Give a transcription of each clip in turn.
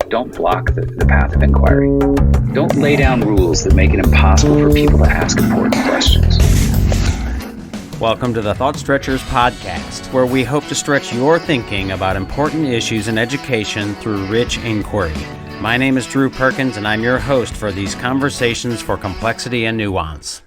Don't block the path of inquiry. Don't lay down rules that make it impossible for people to ask important questions. Welcome to the Thought Stretchers podcast, where we hope to stretch your thinking about important issues in education through rich inquiry. My name is Drew Perkins, and I'm your host for these conversations for complexity and nuance.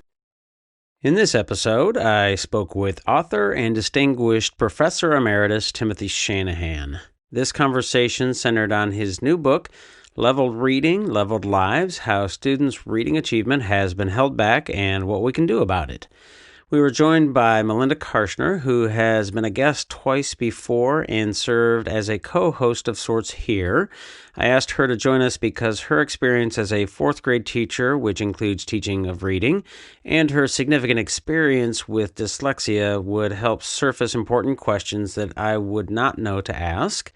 In this episode, I spoke with author and distinguished Professor Emeritus Timothy Shanahan. This conversation centered on his new book, Leveled Reading, Leveled Lives: How Students' Reading Achievement Has Been Held Back and What We Can Do About It. We were joined by Melinda Karshner, who has been a guest twice before and served as a co-host of sorts here. I asked her to join us because her experience as a fourth grade teacher, which includes teaching of reading, and her significant experience with dyslexia would help surface important questions that I would not know to ask.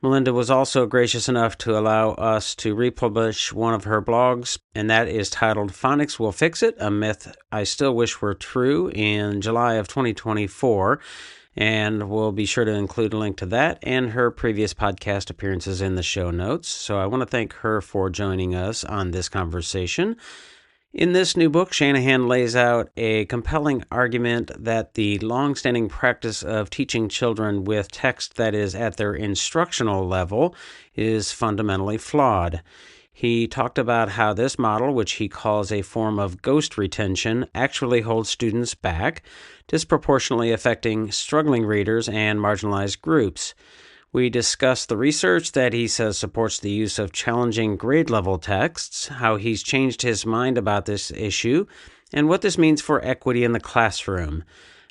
Melinda was also gracious enough to allow us to republish one of her blogs, and that is titled Phonics Will Fix It, a Myth I Still Wish Were True, in July of 2024, and we'll be sure to include a link to that and her previous podcast appearances in the show notes. So I want to thank her for joining us on this conversation. In this new book, Shanahan lays out a compelling argument that the long-standing practice of teaching children with text that is at their instructional level is fundamentally flawed. He talked about how this model, which he calls a form of ghost retention, actually holds students back, disproportionately affecting struggling readers and marginalized groups. We discussed the research that he says supports the use of challenging grade-level texts, how he's changed his mind about this issue, and what this means for equity in the classroom.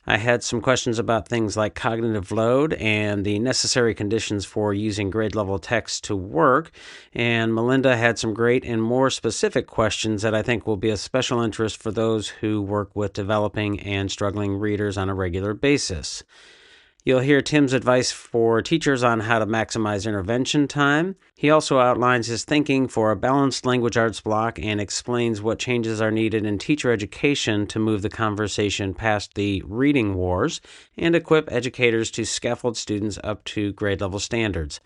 I had some questions about things like cognitive load and the necessary conditions for using grade-level text to work, and Melinda had some great and more specific questions that I think will be of special interest for those who work with developing and struggling readers on a regular basis. You'll hear Tim's advice for teachers on how to maximize intervention time. He also outlines his thinking for a balanced language arts block and explains what changes are needed in teacher education to move the conversation past the reading wars and equip educators to scaffold students up to grade level standards.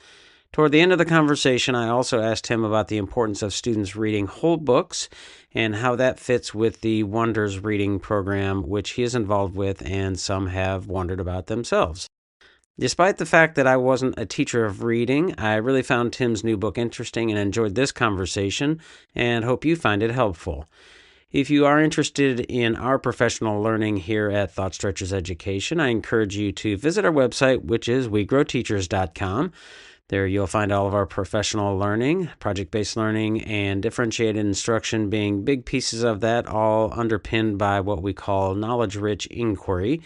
Toward the end of the conversation, I also asked him about the importance of students reading whole books and how that fits with the Wonders reading program, which he is involved with, and some have wondered about themselves. Despite the fact that I wasn't a teacher of reading, I really found Tim's new book interesting and enjoyed this conversation, and hope you find it helpful. If you are interested in our professional learning here at Thought Stretchers Education, I encourage you to visit our website, which is wegrowteachers.com. There you'll find all of our professional learning, project-based learning, and differentiated instruction being big pieces of that, all underpinned by what we call knowledge-rich inquiry.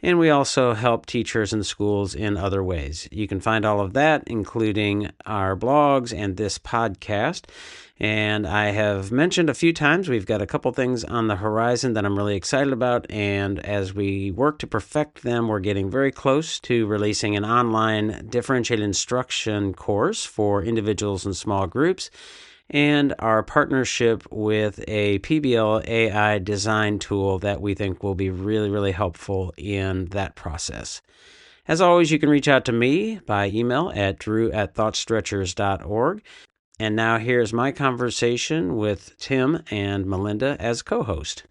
And we also help teachers and schools in other ways. You can find all of that, including our blogs and this podcast. And I have mentioned a few times we've got a couple things on the horizon that I'm really excited about. And as we work to perfect them, we're getting very close to releasing an online differentiated instruction course for individuals and small groups, and our partnership with a PBL AI design tool that we think will be really, really helpful in that process. As always, you can reach out to me by email at drew@thoughtstretchers.org. And now here's my conversation with Tim and Melinda as co-host.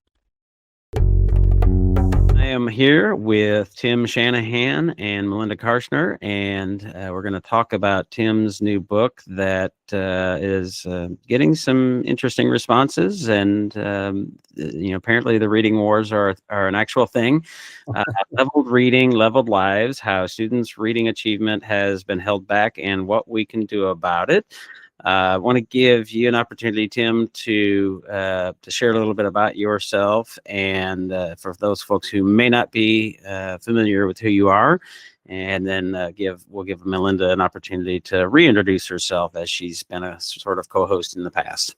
I am here with Tim Shanahan and Melinda Karshner, and we're going to talk about Tim's new book that is getting some interesting responses, and apparently the reading wars are an actual thing. Leveled Reading, Leveled Lives: How Students' Reading Achievement Has Been Held Back and What We Can Do About It. I want to give you an opportunity, Tim, to share a little bit about yourself, and for those folks who may not be familiar with who you are, and then we'll give Melinda an opportunity to reintroduce herself, as she's been a sort of co-host in the past.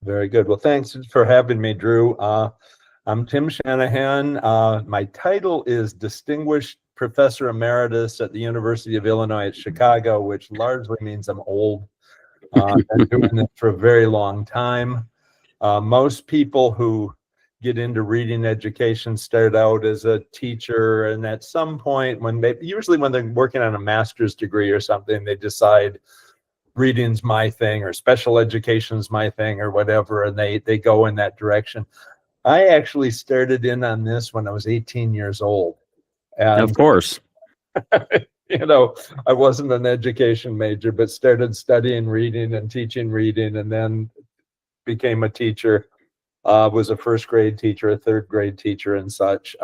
Very good. Well, thanks for having me, Drew. I'm Tim Shanahan. My title is Distinguished Professor Emeritus at the University of Illinois at Chicago, which largely means I'm old. I've been doing this for a very long time. Most people who get into reading education start out as a teacher, and at some point usually when they're working on a master's degree or something, they decide reading's my thing or special education's my thing or whatever, and they go in that direction. I actually started in on this when I was 18 years old. And Of course. I wasn't an education major, but started studying reading and teaching reading, and then became a teacher. Was a first grade teacher, a third grade teacher, and such.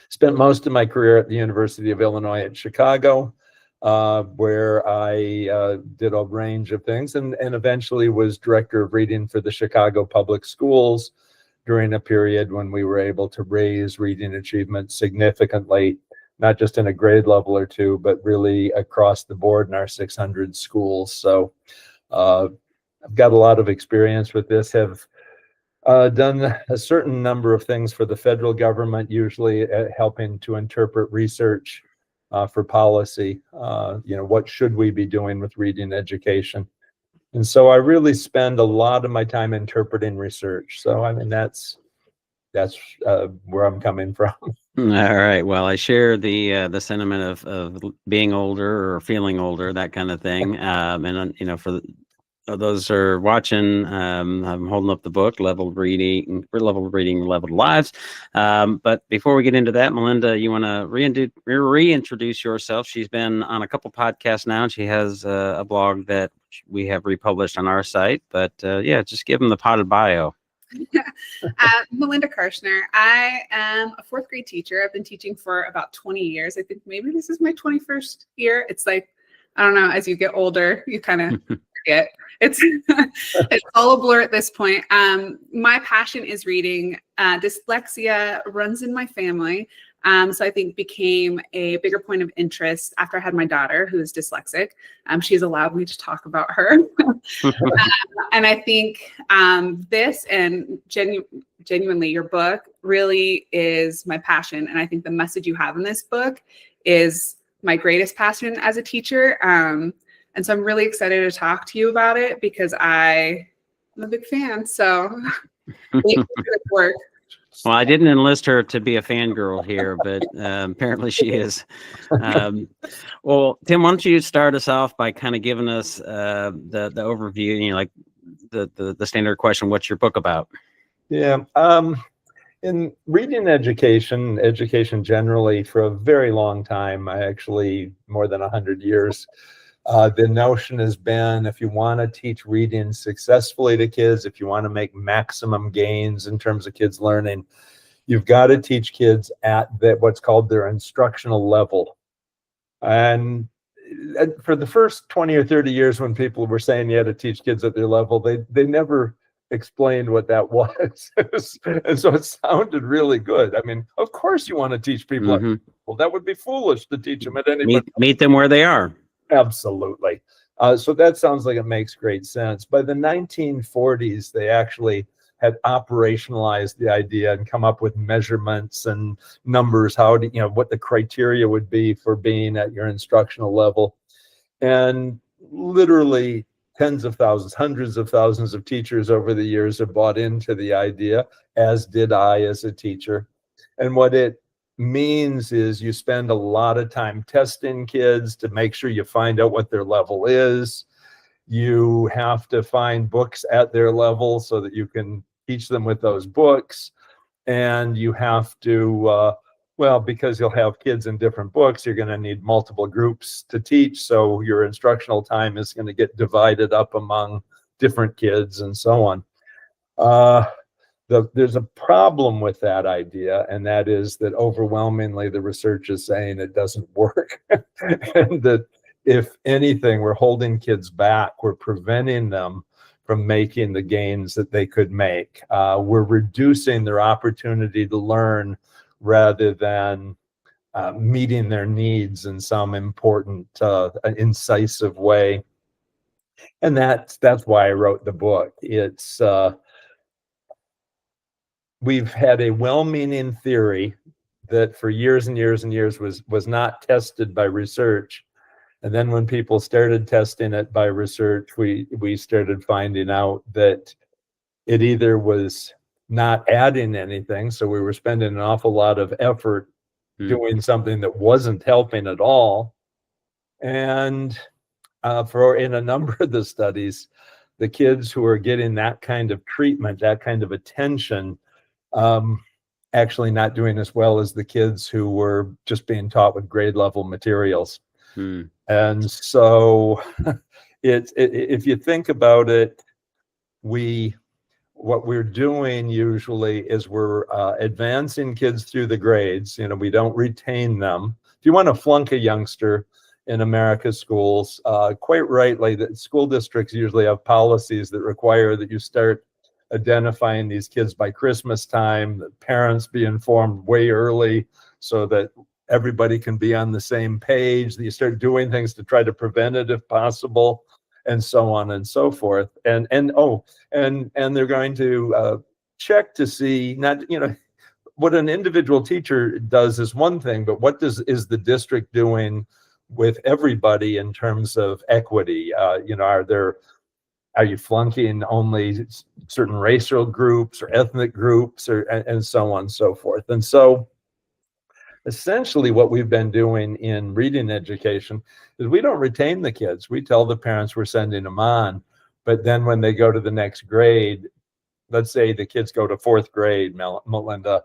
Spent most of my career at the University of Illinois at Chicago, where I did a range of things, and eventually was director of reading for the Chicago Public Schools during a period when we were able to raise reading achievement significantly, not just in a grade level or two, but really across the board in our 600 schools. So I've got a lot of experience with this, have done a certain number of things for the federal government, usually helping to interpret research for policy. What should we be doing with reading education? And so I really spend a lot of my time interpreting research. So I mean, that's where I'm coming from. All right. Well, I share the sentiment of being older or feeling older, that kind of thing. And for those who are watching, I'm holding up the book, Leveled Reading, Leveled Lives. But before we get into that, Melinda, you want to reintroduce yourself? She's been on a couple podcasts now, and she has a blog that we have republished on our site. But just give them the potted bio. Melinda Karshner. I am a fourth grade teacher. I've been teaching for about 20 years. I think maybe this is my 21st year. It's like, I don't know, as you get older, you kind of forget. It's all a blur at this point. My passion is reading. Dyslexia runs in my family. So I think became a bigger point of interest after I had my daughter, who is dyslexic. She's allowed me to talk about her. And I think this and genuinely your book really is my passion. And I think the message you have in this book is my greatest passion as a teacher. And so I'm really excited to talk to you about it because I'm a big fan. So it work. Well, I didn't enlist her to be a fangirl here, but apparently she is. Well, Tim, why don't you start us off by kind of giving us the overview, like the standard question, what's your book about? Yeah. In reading education generally, for a very long time, actually more than 100 years, the notion has been, if you want to teach reading successfully to kids, if you want to make maximum gains in terms of kids learning, you've got to teach kids at what's called their instructional level. And for the first 20 or 30 years, when people were saying you had to teach kids at their level, they never explained what that was. And so it sounded really good. I mean, of course you want to teach people. Mm-hmm. Well, that would be foolish to teach them at any meet them where they are. Absolutely. So that sounds like it makes great sense. By the 1940s, they actually had operationalized the idea and come up with measurements and numbers, what the criteria would be for being at your instructional level. And literally tens of thousands, hundreds of thousands of teachers over the years have bought into the idea, as did I as a teacher. And what it means is you spend a lot of time testing kids to make sure you find out what their level is. You have to find books at their level so that you can teach them with those books. And you have to, because you'll have kids in different books, you're going to need multiple groups to teach. So your instructional time is going to get divided up among different kids and so on. There's a problem with that idea, and that is that overwhelmingly the research is saying it doesn't work. And that if anything, we're holding kids back. We're preventing them from making the gains that they could make. We're reducing their opportunity to learn rather than meeting their needs in some important, incisive way. And that's why I wrote the book. It's we've had a well-meaning theory that for years and years and years was not tested by research. And then when people started testing it by research, we started finding out that it either was not adding anything, so we were spending an awful lot of effort doing something that wasn't helping at all. And for in a number of the studies, the kids who are getting that kind of treatment, that kind of attention, actually not doing as well as the kids who were just being taught with grade level materials. And so if you think about it, what we're doing usually is we're advancing kids through the grades. We don't retain them. If you want to flunk a youngster in America's schools, quite rightly, the school districts usually have policies that require that you start identifying these kids by Christmas time, that parents be informed way early so that everybody can be on the same page, that you start doing things to try to prevent it if possible, and so on and so forth. And they're going to check to see, not, what an individual teacher does is one thing, but what is the district doing with everybody in terms of equity? Are you flunking only certain racial groups or ethnic groups, and so on and so forth? And so essentially what we've been doing in reading education is we don't retain the kids. We tell the parents we're sending them on, but then when they go to the next grade, let's say the kids go to fourth grade, Melinda,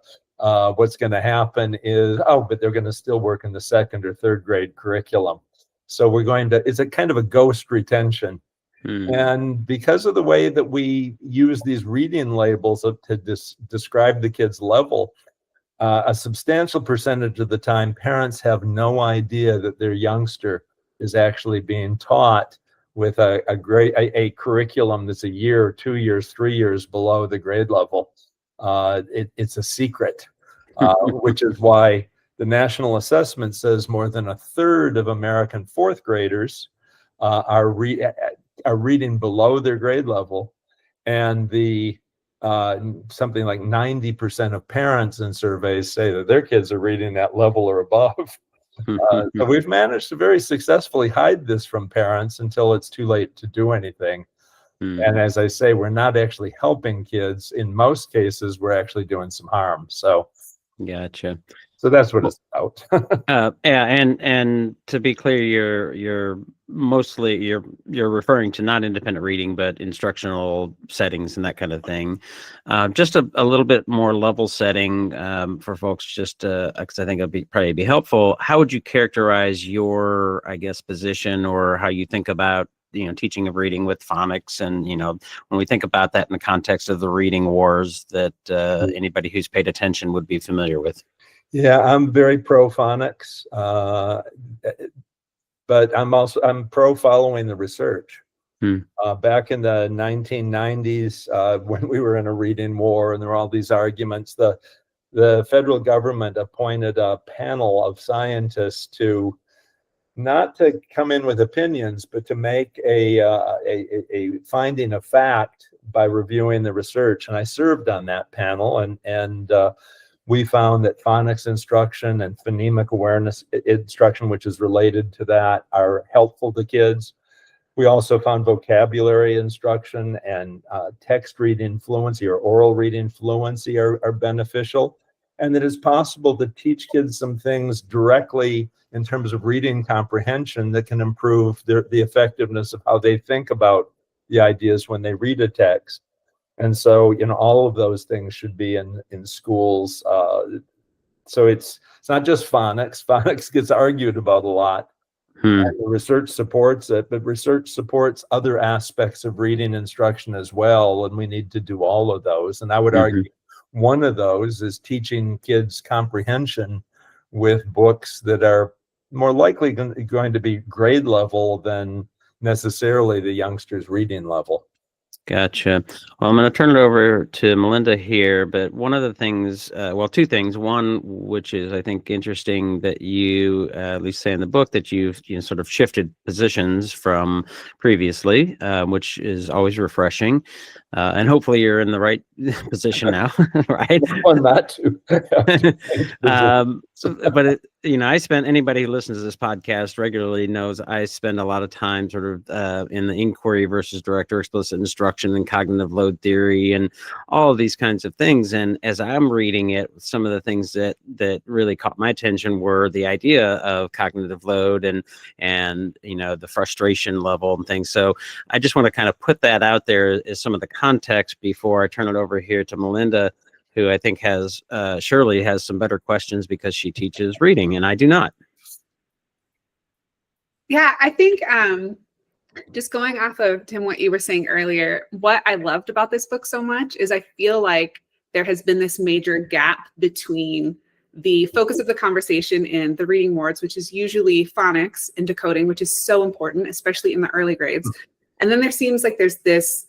what's going to happen is, but they're going to still work in the second or third grade curriculum. So it's a kind of a ghost retention. And because of the way that we use these reading labels to describe the kid's level, a substantial percentage of the time, parents have no idea that their youngster is actually being taught with a curriculum that's a year, 2 years, 3 years below the grade level. It's a secret, which is why the national assessment says more than a third of American fourth graders are reading below their grade level, and something like 90% of parents in surveys say that their kids are reading that level or above. So we've managed to very successfully hide this from parents until it's too late to do anything. And as I say, we're not actually helping kids. In most cases, we're actually doing some harm. So gotcha. So that's what it's about. And to be clear, you're referring to not independent reading, but instructional settings and that kind of thing. Just a little bit more level setting for folks, just because I think it'll probably be helpful. How would you characterize your, position, or how you think about teaching of reading with phonics? And when we think about that in the context of the reading wars that anybody who's paid attention would be familiar with. Yeah, I'm very pro phonics, but I'm pro following the research. Back in the 1990s, when we were in a reading war and there were all these arguments, the federal government appointed a panel of scientists not to come in with opinions, but to make a finding of fact by reviewing the research. And I served on that panel, and we found that phonics instruction and phonemic awareness instruction, which is related to that, are helpful to kids. We also found vocabulary instruction and text reading fluency or oral reading fluency are beneficial. And that it's possible to teach kids some things directly in terms of reading comprehension that can improve the effectiveness of how they think about the ideas when they read a text. And so, all of those things should be in schools. So it's not just phonics. Phonics gets argued about a lot. And the research supports it, but research supports other aspects of reading instruction as well. And we need to do all of those. And I would argue one of those is teaching kids comprehension with books that are more likely going to be grade level than necessarily the youngster's reading level. Gotcha. Well, I'm going to turn it over to Melinda here, but one of the things, two things. One, which is I think interesting that you at least say in the book that you've sort of shifted positions from previously, which is always refreshing, and hopefully you're in the right position now, right? Well, not to. But I spent, anybody who listens to this podcast regularly knows I spend a lot of time sort of in the inquiry versus direct or explicit instruction and cognitive load theory and all of these kinds of things. And as I'm reading it, some of the things that really caught my attention were the idea of cognitive load and the frustration level and things. So I just want to kind of put that out there as some of the context before I turn it over here to Melinda, who I think has surely has some better questions because she teaches reading and I do not. Yeah, I think just going off of, Tim, what you were saying earlier, what I loved about this book so much is I feel like there has been this major gap between the focus of the conversation in the reading wards, which is usually phonics and decoding, which is so important, especially in the early grades. And then there seems like there's this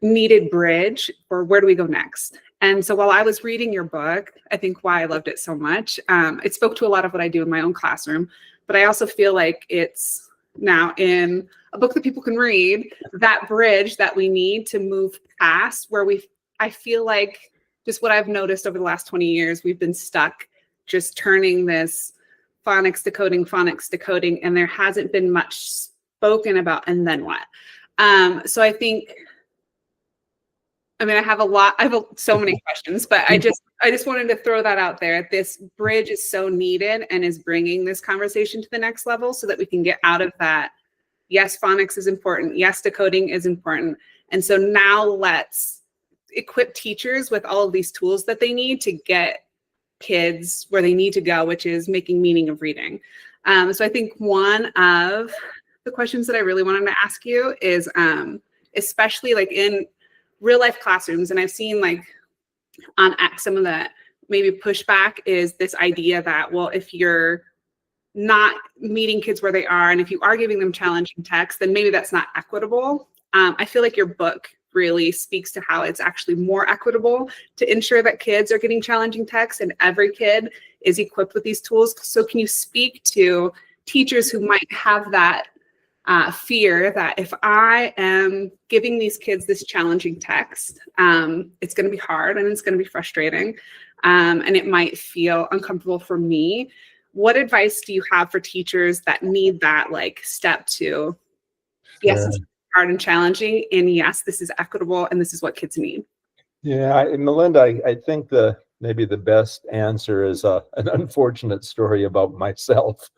needed bridge for where do we go next? And so while I was reading your book, I think why I loved it so much, it spoke to a lot of what I do in my own classroom, but I also feel like it's now in a book that people can read, that bridge that we need to move past where I feel like just what I've noticed over the last 20 years, we've been stuck just turning this phonics decoding, and there hasn't been much spoken about, and then what? So I think, I have so many questions, but I just wanted to throw that out there. This bridge is so needed and is bringing this conversation to the next level so that we can get out of that. Yes, phonics is important. Yes, decoding is important. And so now let's equip teachers with all of these tools that they need to get kids where they need to go, which is making meaning of reading. So I think one of the questions that I really wanted to ask you is, especially like in real life classrooms, and I've seen like on some of the maybe pushback is this idea that, well, if you're not meeting kids where they are, and if you are giving them challenging text, then maybe that's not equitable. I feel like your book really speaks to how it's actually more equitable to ensure that kids are getting challenging text and every kid is equipped with these tools. So can you speak to teachers who might have that fear that if I am giving these kids this challenging text, it's going to be hard and it's going to be frustrating, and it might feel uncomfortable for me. What advice do you have for teachers that need that like step to, yes, it's hard and challenging, and yes, this is equitable and this is what kids need? Yeah, Melinda, I think maybe the best answer is an unfortunate story about myself.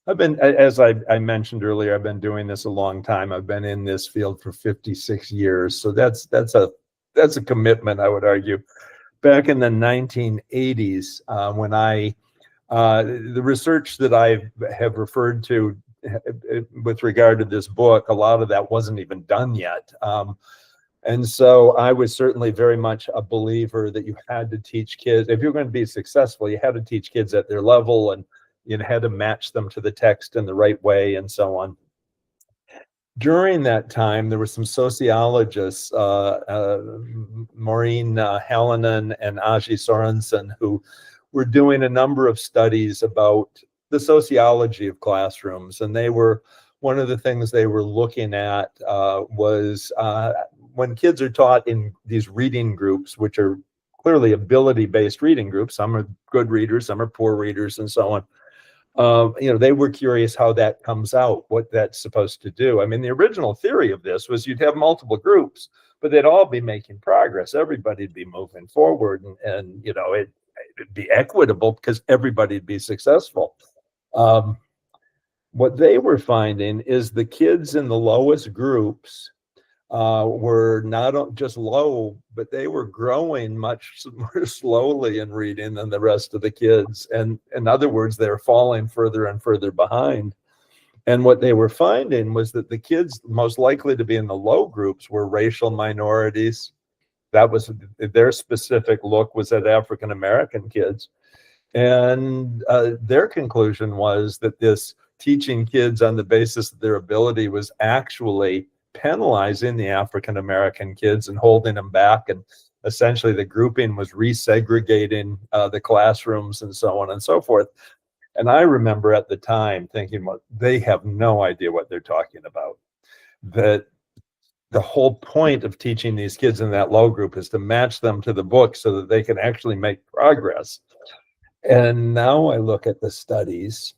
I've been, as I mentioned earlier, I've been doing this a long time. I've been in this field for 56 years. So that's a commitment, I would argue. Back in the 1980s, when the research that I have referred to with regard to this book, a lot of that wasn't even done yet. And so I was certainly very much a believer that you had to teach kids. If you're going to be successful, you had to teach kids at their level, and you had to match them to the text in the right way and so on. During that time, there were some sociologists, Maureen Hallinan and Aji Sorensen, who were doing a number of studies about the sociology of classrooms. And one of the things they were looking at was when kids are taught in these reading groups, which are clearly ability-based reading groups, some are good readers, some are poor readers, and so on. They were curious how that comes out, what that's supposed to do. I mean, the original theory of this was you'd have multiple groups, but they'd all be making progress. Everybody'd be moving forward, and it'd be equitable because everybody'd be successful. What they were finding is the kids in the lowest groups were not just low, but they were growing much more slowly in reading than the rest of the kids. And in other words, they're falling further and further behind. And what they were finding was that the kids most likely to be in the low groups were racial minorities. That was their specific look, was at African American kids. And their conclusion was that this teaching kids on the basis of their ability was actually penalizing the African American kids and holding them back, and essentially the grouping was resegregating the classrooms and so on and so forth. And I remember at the time thinking, well, they have no idea what they're talking about. That the whole point of teaching these kids in that low group is to match them to the book so that they can actually make progress. And now I look at the studies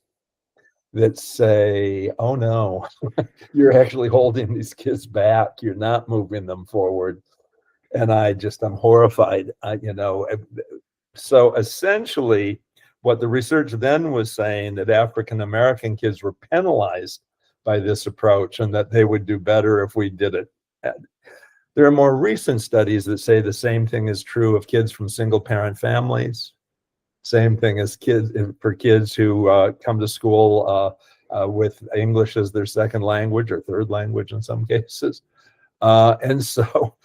that say, oh no, you're actually holding these kids back. You're not moving them forward. And I'm horrified, So essentially, what the research then was saying, that African-American kids were penalized by this approach and that they would do better if we did it. There are more recent studies that say the same thing is true of kids from single-parent families. Same thing as for kids who come to school with English as their second language or third language in some cases. And so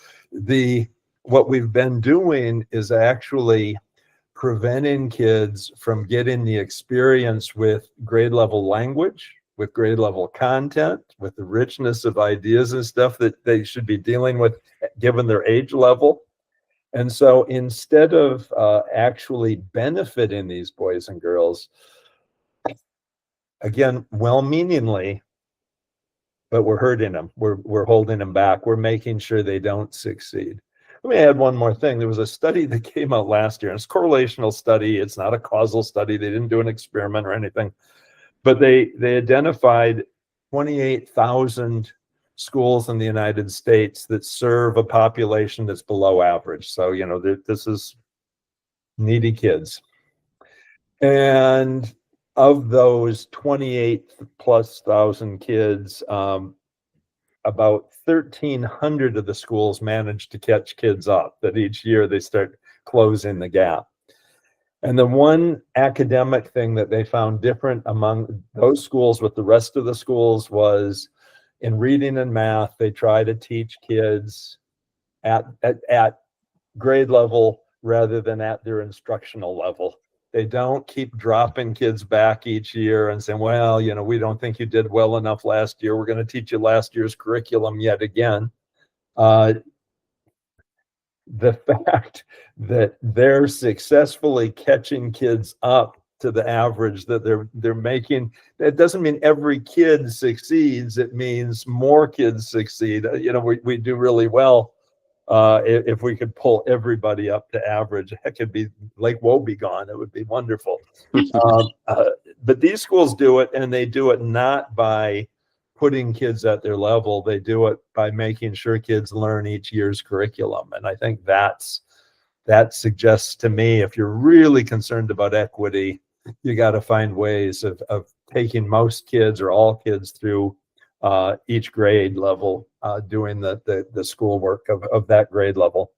what we've been doing is actually preventing kids from getting the experience with grade level language, with grade level content, with the richness of ideas and stuff that they should be dealing with given their age level. And so instead of actually benefiting these boys and girls, again, well-meaningly, but we're hurting them. We're holding them back. We're making sure they don't succeed. Let me add one more thing. There was a study that came out last year, and it's a correlational study. It's not a causal study. They didn't do an experiment or anything, but they identified 28,000 schools in the United States that serve a population that's below average. So, this is needy kids. And of those 28,000+ kids, about 1,300 of the schools manage to catch kids up, that each year they start closing the gap. And the one academic thing that they found different among those schools with the rest of the schools was in reading and math, they try to teach kids at grade level rather than at their instructional level. They don't keep dropping kids back each year and saying, well, we don't think you did well enough last year. We're going to teach you last year's curriculum yet again. The fact that they're successfully catching kids up to the average that they're making, that doesn't mean every kid succeeds. It means more kids succeed. We do really well if we could pull everybody up to average. It could be Lake Woebegone. It would be wonderful. But these schools do it, and they do it not by putting kids at their level. They do it by making sure kids learn each year's curriculum. And I think that suggests to me, if you're really concerned about equity, you got to find ways of taking most kids or all kids through each grade level, doing the schoolwork of that grade level.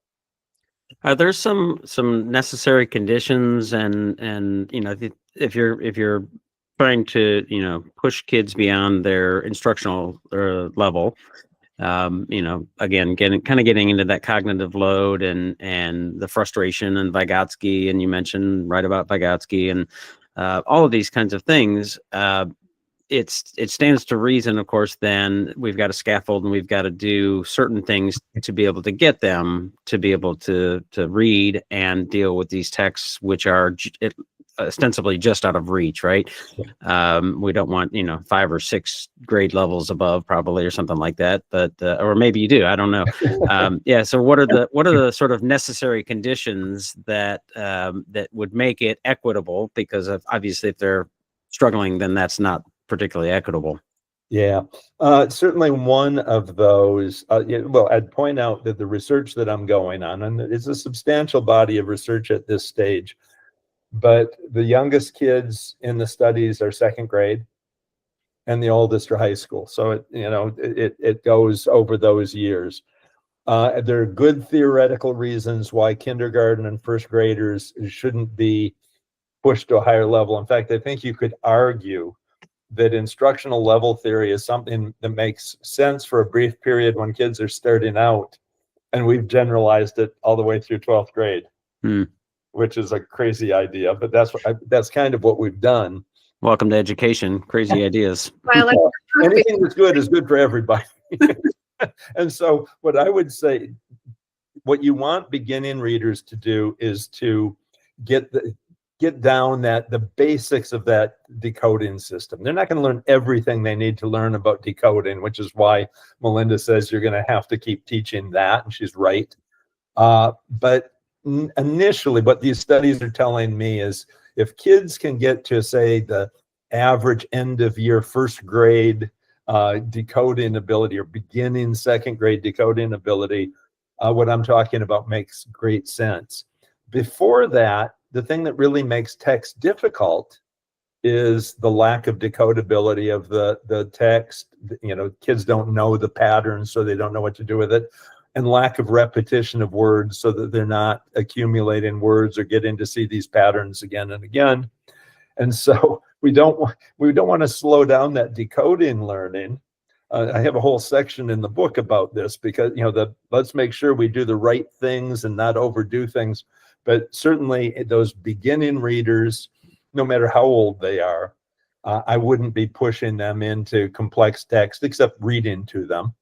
Are there some necessary conditions, and if you're trying to push kids beyond their instructional level, again, getting into that cognitive load and the frustration and Vygotsky, and you mentioned right about Vygotsky and all of these kinds of things. It stands to reason, of course, then we've got to scaffold and we've got to do certain things to be able to get them to be able to read and deal with these texts, which are ostensibly just out of reach, right? We don't want 5 or 6 grade levels above, probably, or something like that, but or maybe you do, I don't know. So what are the sort of necessary conditions that would make it equitable? Because obviously if they're struggling, then that's not particularly equitable. Certainly one of those, I'd point out that the research that I'm going on, and it's a substantial body of research at this stage, but the youngest kids in the studies are second grade and the oldest are high school. So it goes over those years. There are good theoretical reasons why kindergarten and first graders shouldn't be pushed to a higher level. In fact, I think you could argue that instructional level theory is something that makes sense for a brief period when kids are starting out, and we've generalized it all the way through 12th grade, which is a crazy idea, but that's kind of what we've done. Welcome to education. Crazy ideas. Anything that's good is good for everybody. And so what I would say, what you want beginning readers to do is to get down the basics of that decoding system. They're not going to learn everything they need to learn about decoding, which is why Melinda says you're going to have to keep teaching that, and she's right. But initially, what these studies are telling me is if kids can get to, say, the average end of year first grade decoding ability or beginning second grade decoding ability, what I'm talking about makes great sense. Before that, the thing that really makes text difficult is the lack of decodability of the text. Kids don't know the patterns, so they don't know what to do with it, and lack of repetition of words so that they're not accumulating words or getting to see these patterns again and again. And so we don't want to slow down that decoding learning. I have a whole section in the book about this because, let's make sure we do the right things and not overdo things. But certainly those beginning readers, no matter how old they are, I wouldn't be pushing them into complex text except reading to them.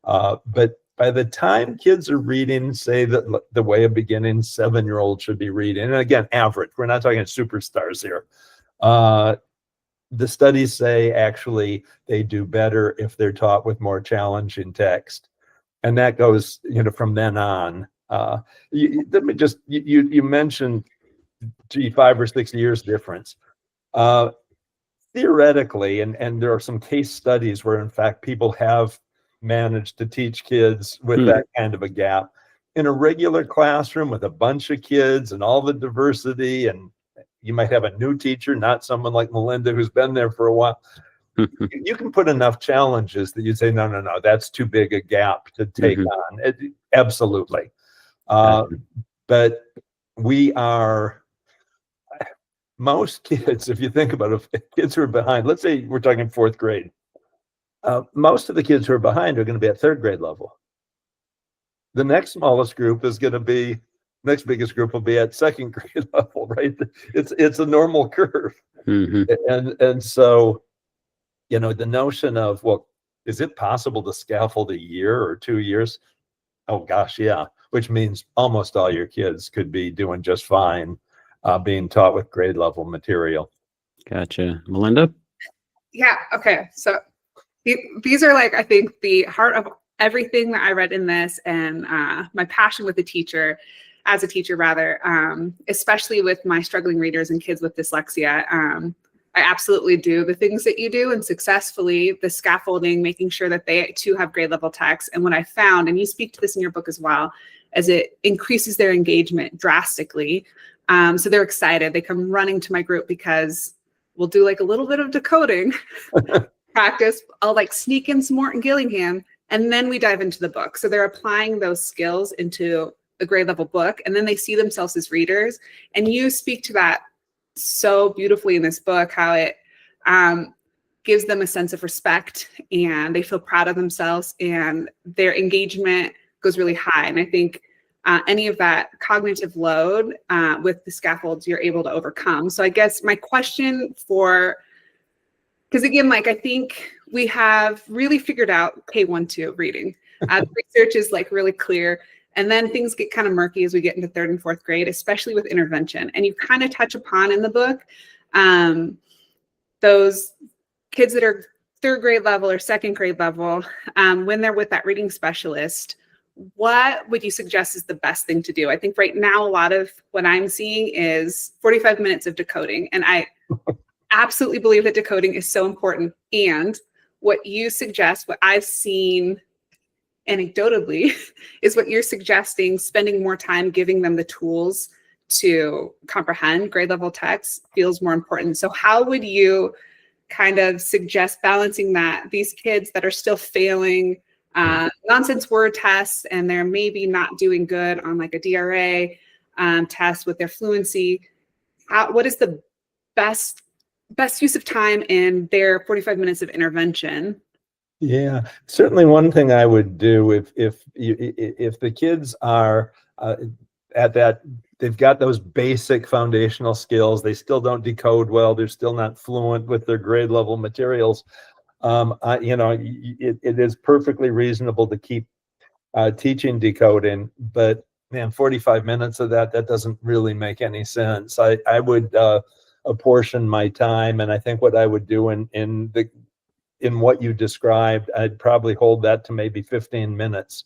But by the time kids are reading, say that the way a beginning 7-year-old should be reading, and again, average, we're not talking superstars here. The studies say actually they do better if they're taught with more challenging text. And that goes, from then on. Let me just, you mentioned 5 or 6 years difference. Theoretically, and there are some case studies where in fact people have managed to teach kids with that kind of a gap. In a regular classroom with a bunch of kids and all the diversity, and you might have a new teacher, not someone like Melinda who's been there for a while. You can put enough challenges that you say, no, that's too big a gap to take on. Absolutely. But most kids, if you think about it, kids who are behind, let's say we're talking 4th grade, most of the kids who are behind are going to be at 3rd grade level. The next smallest group is going to be, next biggest group will be at 2nd grade level, right? It's a normal curve. And so, the notion of, well, is it possible to scaffold a year or 2 years? Oh gosh, yeah. Which means almost all your kids could be doing just fine being taught with grade level material. Gotcha. Melinda? Yeah. Okay. So these are I think the heart of everything that I read in this, and my passion with as a teacher rather, especially with my struggling readers and kids with dyslexia. I absolutely do the things that you do, and successfully the scaffolding, making sure that they too have grade level text. And what I found, and you speak to this in your book as well, is it increases their engagement drastically. So they're excited. They come running to my group because we'll do a little bit of decoding practice. I'll sneak in some Morton Gillingham, and then we dive into the book. So they're applying those skills into a grade level book, and then they see themselves as readers. And you speak to that so beautifully in this book, how it gives them a sense of respect, and they feel proud of themselves, and their engagement goes really high. And I think any of that cognitive load with the scaffolds, you're able to overcome. So I guess my question because again, I think we have really figured out K-1-2 reading. The research is really clear. And then things get kind of murky as we get into 3rd and 4th grade, especially with intervention. And you kind of touch upon in the book those kids that are 3rd grade level or 2nd grade level, when they're with that reading specialist, what would you suggest is the best thing to do? I think right now, a lot of what I'm seeing is 45 minutes of decoding. And I absolutely believe that decoding is so important. And what you suggest, what I've seen anecdotally, is what you're suggesting, spending more time giving them the tools to comprehend grade level text feels more important. So how would you kind of suggest balancing that? These kids that are still failing nonsense word tests, and they're maybe not doing good on a DRA test with their fluency. What is the best use of time in their 45 minutes of intervention? Yeah, certainly one thing I would do if the kids are at that, they've got those basic foundational skills, they still don't decode well, they're still not fluent with their grade level materials. It is perfectly reasonable to keep teaching decoding, but man, 45 minutes of that doesn't really make any sense. I would apportion my time, and I think what I would do in what you described, I'd probably hold that to maybe 15 minutes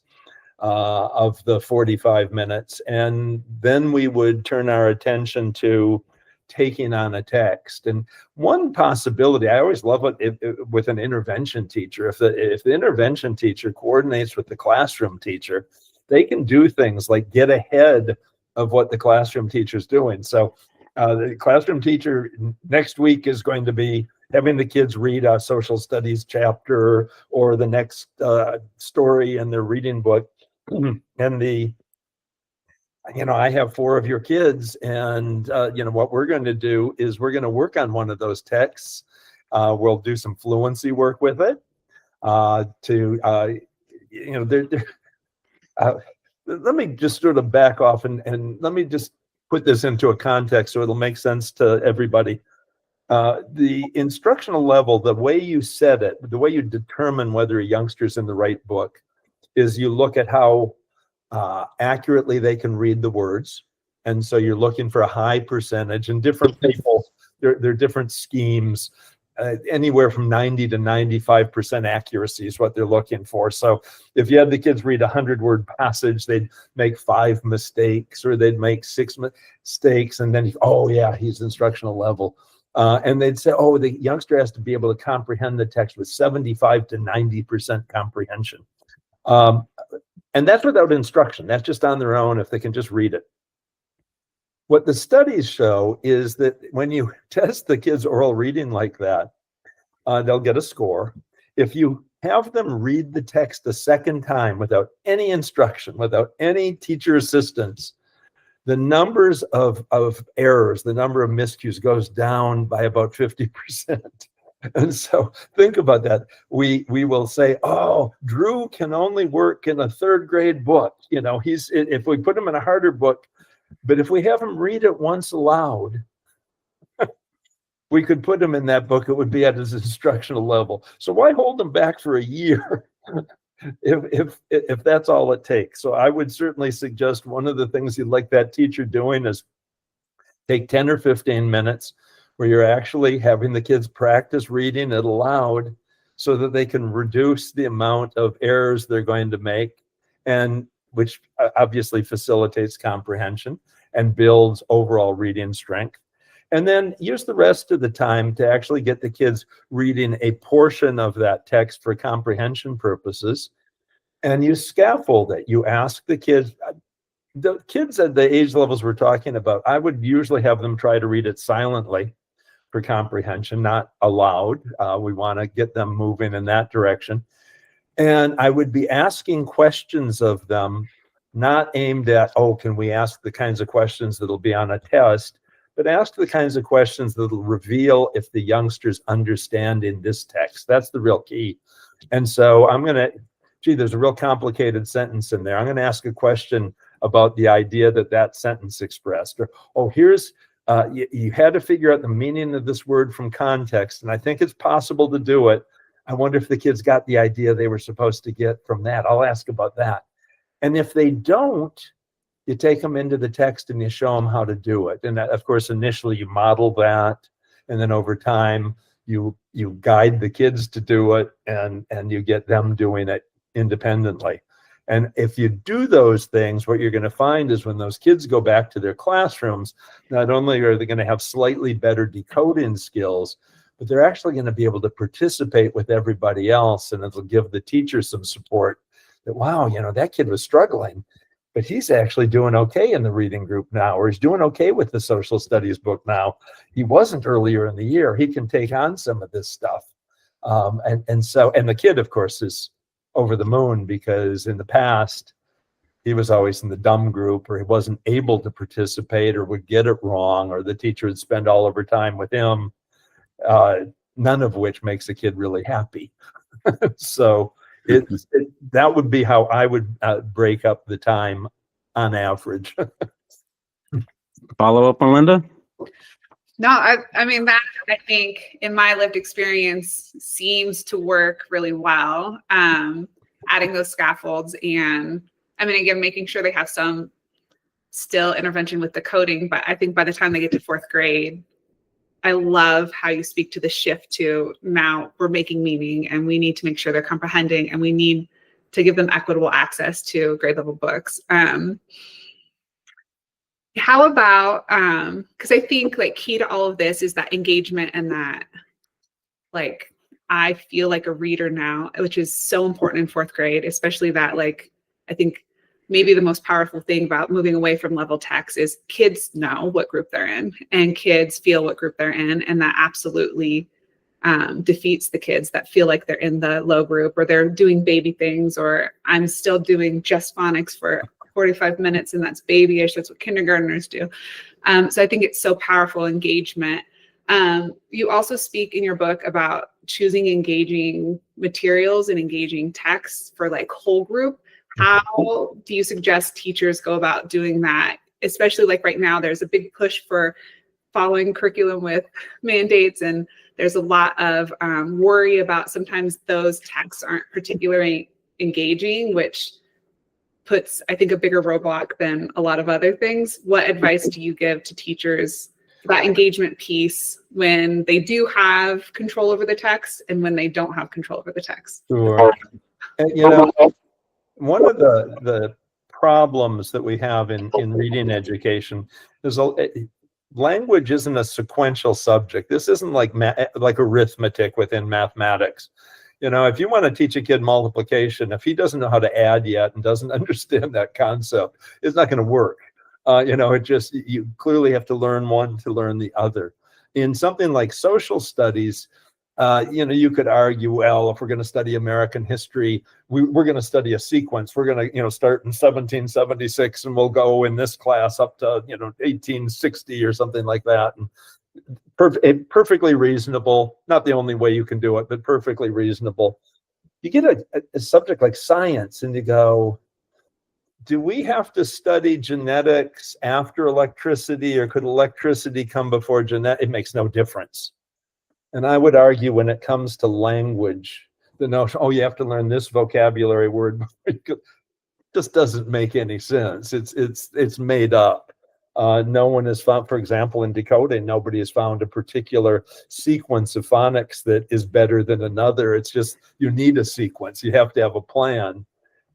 of the 45 minutes. And then we would turn our attention to taking on a text. And one possibility, I always love it with an intervention teacher. If the intervention teacher coordinates with the classroom teacher, they can do things like get ahead of what the classroom teacher is doing. So the classroom teacher next week is going to be having the kids read a social studies chapter or the next story in their reading book. And I have 4 of your kids, and what we're going to do is we're going to work on one of those texts. We'll do some fluency work with it let me just sort of back off and let me just put this into a context so it'll make sense to everybody. The instructional level, the way you set it, the way you determine whether a youngster's in the right book is you look at how accurately they can read the words. And so you're looking for a high percentage, and different people, there are different schemes. Anywhere from 90 to 95% accuracy is what they're looking for. So if you had the kids read a 100-word passage, they'd make 5 mistakes, or they'd make 6 mistakes, and then, oh yeah, he's instructional level. And they'd say, oh, the youngster has to be able to comprehend the text with 75 to 90% comprehension. And that's without instruction. That's just on their own if they can just read it. What the studies show is that when you test the kids' oral reading like that, they'll get a score. If you have them read the text a second time without any instruction, without any teacher assistance, the numbers of errors, the number of miscues goes down by about 50%. And so think about that. We will say, oh, Drew can only work in a 3rd grade book. If we put him in a harder book, but if we have him read it once aloud, we could put him in that book. It would be at his instructional level. So why hold him back for a year if that's all it takes? So I would certainly suggest one of the things you'd like that teacher doing is take 10 or 15 minutes where you're actually having the kids practice reading it aloud so that they can reduce the amount of errors they're going to make, and which obviously facilitates comprehension and builds overall reading strength. And then use the rest of the time to actually get the kids reading a portion of that text for comprehension purposes. And you scaffold it. You ask the kids at the age levels we're talking about, I would usually have them try to read it silently for comprehension, not aloud. We want to get them moving in that direction. And I would be asking questions of them, not aimed at, oh, can we ask the kinds of questions that'll be on a test, but ask the kinds of questions that'll reveal if the youngsters understand in this text. That's the real key. And so I'm going to, there's a real complicated sentence in there. I'm going to ask a question about the idea that sentence expressed. Or, oh, here's, you had to figure out the meaning of this word from context, and I think it's possible to do it. I wonder if the kids got the idea they were supposed to get from that. I'll ask about that. And if they don't, you take them into the text and you show them how to do it. And of course, initially you model that, and then over time you guide the kids to do it, and you get them doing it independently. And if you do those things, what you're going to find is when those kids go back to their classrooms, not only are they going to have slightly better decoding skills, but they're actually going to be able to participate with everybody else, and it'll give the teacher some support that, wow, that kid was struggling, but he's actually doing okay in the reading group now, or he's doing okay with the social studies book now. He wasn't earlier in the year. He can take on some of this stuff. And the kid, of course, is over the moon, because in the past, he was always in the dumb group, or he wasn't able to participate, or would get it wrong, or the teacher would spend all of her time with him, none of which makes a kid really happy. So that would be how I would break up the time on average. Follow up, Melinda? No, I mean, that I think in my lived experience seems to work really well. Adding those scaffolds, and I mean, again, making sure they have some still intervention with the coding, but I think by the time they get to fourth grade, I love how you speak to the shift to now we're making meaning and we need to make sure they're comprehending and we need to give them equitable access to grade level books. How about, because I think like key to all of this is that engagement and that like, I feel like a reader now, which is so important in fourth grade, especially that like, I think maybe the most powerful thing about moving away from level text is kids know what group they're in and kids feel what group they're in. And that absolutely defeats the kids that feel like they're in the low group or they're doing baby things, or I'm still doing just phonics for 45 minutes and that's babyish. That's what kindergartners do. So I think it's so powerful engagement. You also speak in your book about choosing engaging materials and engaging texts for like whole group. How do you suggest teachers go about doing that? Especially like right now, there's a big push for following curriculum with mandates, and there's a lot of worry about sometimes those texts aren't particularly engaging, which puts, I think, a bigger roadblock than a lot of other things. What advice do you give to teachers for that engagement piece when they do have control over the text and when they don't have control over the text? Sure. And, one of the problems that we have in reading education is language isn't a sequential subject. This isn't like arithmetic within mathematics. If you want to teach a kid multiplication, if he doesn't know how to add yet and doesn't understand that concept, it's not going to work. You clearly have to learn one to learn the other. In something like social studies, you could argue, well, if we're going to study American history, we're going to study a sequence. We're going to, start in 1776 and we'll go in this class up to, 1860 or something like that. And perfectly reasonable, not the only way you can do it, but perfectly reasonable. You get a subject like science and you go, do we have to study genetics after electricity, or could electricity come before genetics? It makes no difference. And I would argue when it comes to language, the notion, you have to learn this vocabulary word, just doesn't make any sense. It's made up. No one has found, for example, in decoding, nobody has found a particular sequence of phonics that is better than another. It's just, you need a sequence. You have to have a plan.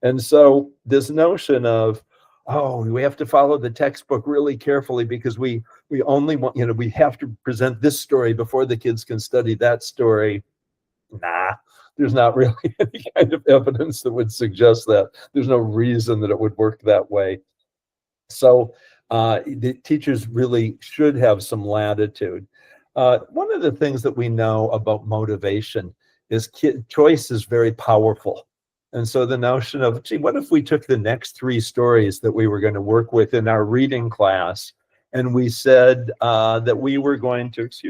And so this notion of, we have to follow the textbook really carefully because we only want, we have to present this story before the kids can study that story. Nah, there's not really any kind of evidence that would suggest that. There's no reason that it would work that way. So the teachers really should have some latitude. One of the things that we know about motivation is choice is very powerful. And so the notion of, what if we took the next 3 stories that we were going to work with in our reading class, and we said that we were going to say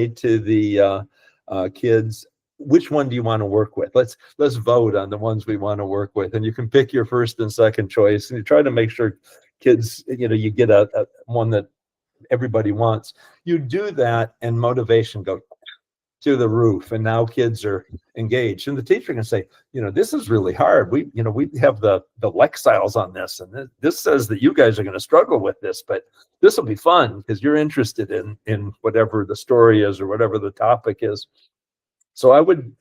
to the kids, which one do you want to work with? Let's vote on the ones we want to work with. And you can pick your first and second choice, and you try to make sure kids, you get a one that everybody wants. You do that, and motivation goes to the roof, and now kids are engaged. And the teacher can say, this is really hard. We have the Lexiles on this, and this says that you guys are going to struggle with this, but this will be fun because you're interested in whatever the story is or whatever the topic is. So I would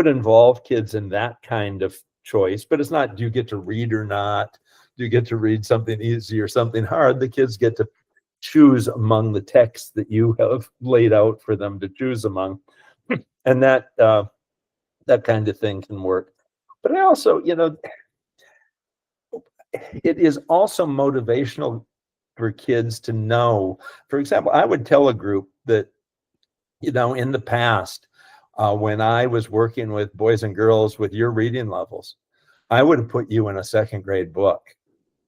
involve kids in that kind of choice, but it's not, do you get to read or not? Do you get to read something easy or something hard? The kids get to choose among the texts that you have laid out for them to choose among. And that kind of thing can work. But I also, it is also motivational for kids to know. For example, I would tell a group that, in the past, when I was working with boys and girls with your reading levels, I would have put you in a second grade book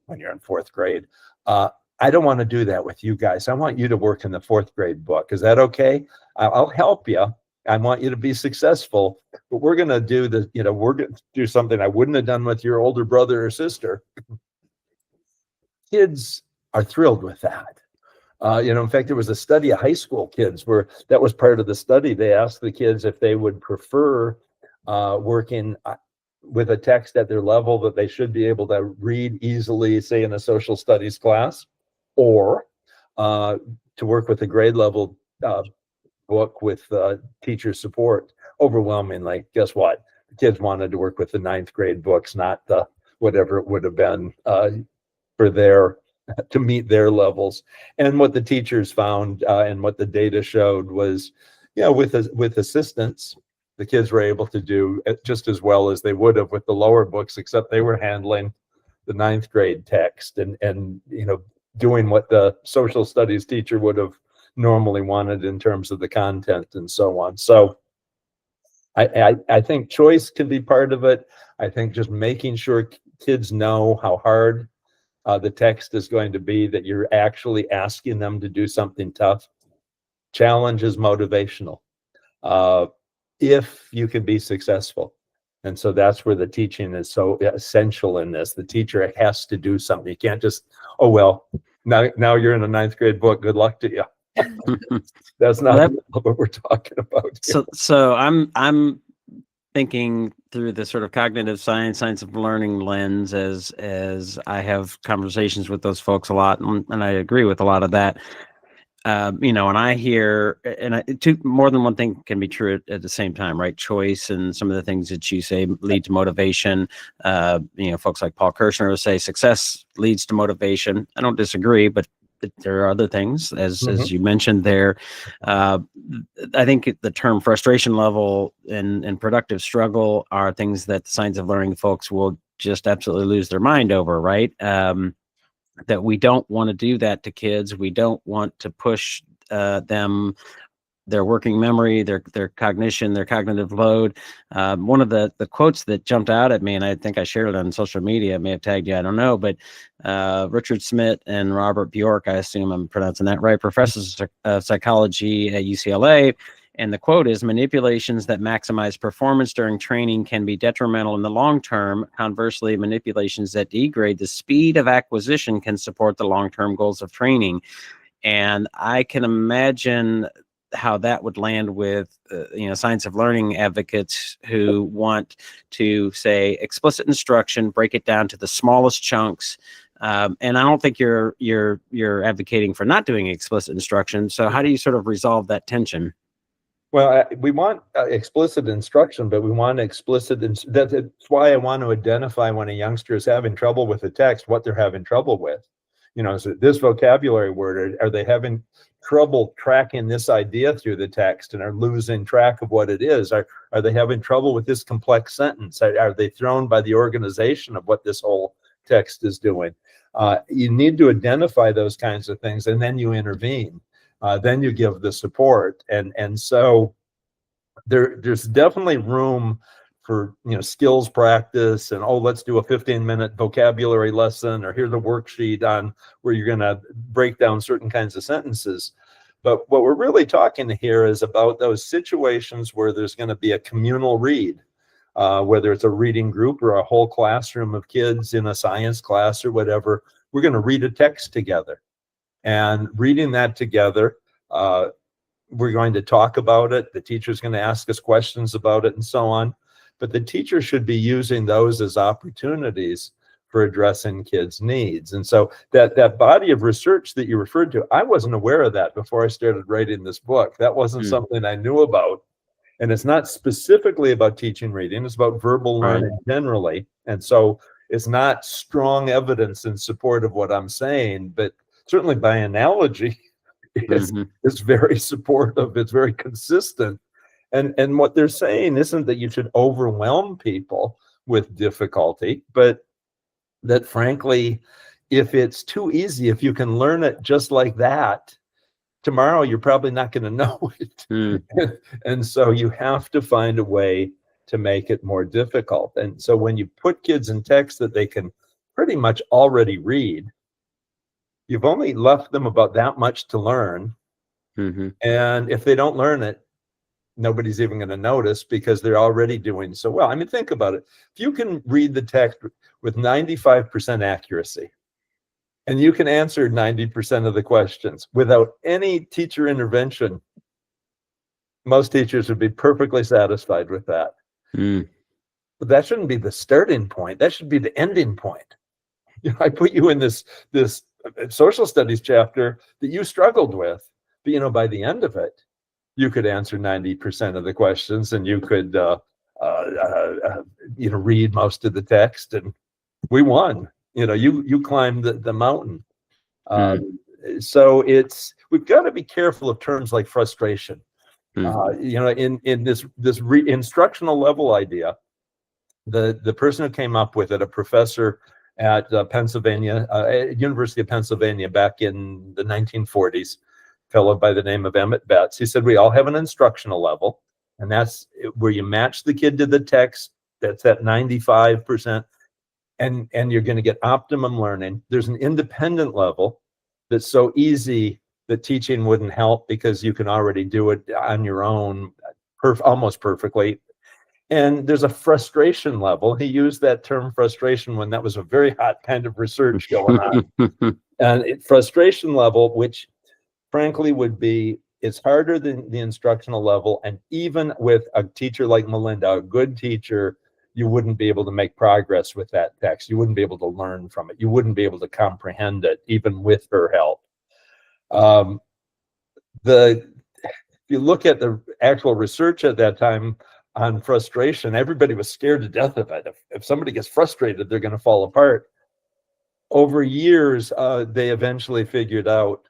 when you're in fourth grade. I don't want to do that with you guys. I want you to work in the fourth grade book. Is that okay? I'll help you. I want you to be successful, but we're going to do we're going to do something I wouldn't have done with your older brother or sister. Kids are thrilled with that. In fact, there was a study of high school kids where that was part of the study. They asked the kids if they would prefer working with a text at their level that they should be able to read easily, say in a social studies class, or to work with a grade level book with teacher support. Overwhelmingly, guess what? The kids wanted to work with the 9th grade books, not the whatever it would have been for their to meet their levels. And what the teachers found and what the data showed was, with assistance, the kids were able to do just as well as they would have with the lower books, except they were handling the 9th grade text and doing what the social studies teacher would have normally wanted in terms of the content and so on. So I think choice can be part of it. I think just making sure kids know how hard the text is going to be, that you're actually asking them to do something tough. Challenge is motivational if you can be successful. And so that's where the teaching is so essential in this. The teacher has to do something. You can't just, oh, well, now you're in a 9th grade book. Good luck to you. That's not what we're talking about here. So I'm thinking through the sort of cognitive science of learning lens as I have conversations with those folks a lot, and I agree with a lot of that. And I hear, more than one thing can be true at the same time, right? Choice and some of the things that you say lead to motivation. Folks like Paul Karshner will say success leads to motivation. I don't disagree, but there are other things, as you mentioned there. I think the term frustration level and productive struggle are things that the science of learning folks will just absolutely lose their mind over, right? That we don't want to do that to kids. We don't want to push them, their working memory, their cognition, their cognitive load. One of the quotes that jumped out at me, and I think I shared it on social media, I may have tagged you, I don't know, but Richard Smith and Robert Bjork, I assume I'm pronouncing that right, professors of psychology at UCLA. And the quote is, manipulations that maximize performance during training can be detrimental in the long term. Conversely, manipulations that degrade the speed of acquisition can support the long-term goals of training. And I can imagine how that would land with, science of learning advocates who want to say explicit instruction, break it down to the smallest chunks. And I don't think you're advocating for not doing explicit instruction. So how do you sort of resolve that tension? Well, we want explicit instruction, but we want explicit. That's why I want to identify when a youngster is having trouble with the text, what they're having trouble with. So this vocabulary word, are they having trouble tracking this idea through the text and are losing track of what it is? Are they having trouble with this complex sentence? Are they thrown by the organization of what this whole text is doing? You need to identify those kinds of things, and then you intervene. Then you give the support, and so there's definitely room for skills practice, and let's do a 15-minute vocabulary lesson, or here's a worksheet on where you're going to break down certain kinds of sentences. But what we're really talking here is about those situations where there's going to be a communal read, whether it's a reading group or a whole classroom of kids in a science class or whatever. We're going to read a text together. And reading that together, we're going to talk about it. The teacher's going to ask us questions about it and so on. But the teacher should be using those as opportunities for addressing kids' needs. And so that body of research that you referred to, I wasn't aware of that before I started writing this book. That wasn't something I knew about. And it's not specifically about teaching reading. It's about verbal learning generally. And so it's not strong evidence in support of what I'm saying, but certainly by analogy, it's very supportive. It's very consistent. And what they're saying isn't that you should overwhelm people with difficulty, but that frankly, if it's too easy, if you can learn it just like that, tomorrow you're probably not going to know it. And so you have to find a way to make it more difficult. And so when you put kids in text that they can pretty much already read, you've only left them about that much to learn. And if they don't learn it, nobody's even going to notice because they're already doing so well. I mean, think about it. If you can read the text with 95% accuracy, and you can answer 90% of the questions without any teacher intervention, most teachers would be perfectly satisfied with that. But that shouldn't be the starting point. That should be the ending point. I put you in this social studies chapter that you struggled with, but by the end of it, you could answer 90% of the questions, and you could read most of the text, and we won. You climbed the mountain. So we've got to be careful of terms like frustration. In this instructional level idea, the person who came up with it, a professor at University of Pennsylvania back in the 1940s, fellow by the name of Emmett Betts. He said, we all have an instructional level, and that's where you match the kid to the text. That's at 95%, and you're going to get optimum learning. There's an independent level that's so easy that teaching wouldn't help because you can already do it on your own almost perfectly. And there's a frustration level. He used that term frustration when that was a very hot kind of research going on. And frustration level, which frankly it's harder than the instructional level. And even with a teacher like Melinda, a good teacher, you wouldn't be able to make progress with that text. You wouldn't be able to learn from it. You wouldn't be able to comprehend it, even with her help. If you look at the actual research at that time on frustration, everybody was scared to death of it. If somebody gets frustrated, they're going to fall apart. Over years, they eventually figured out,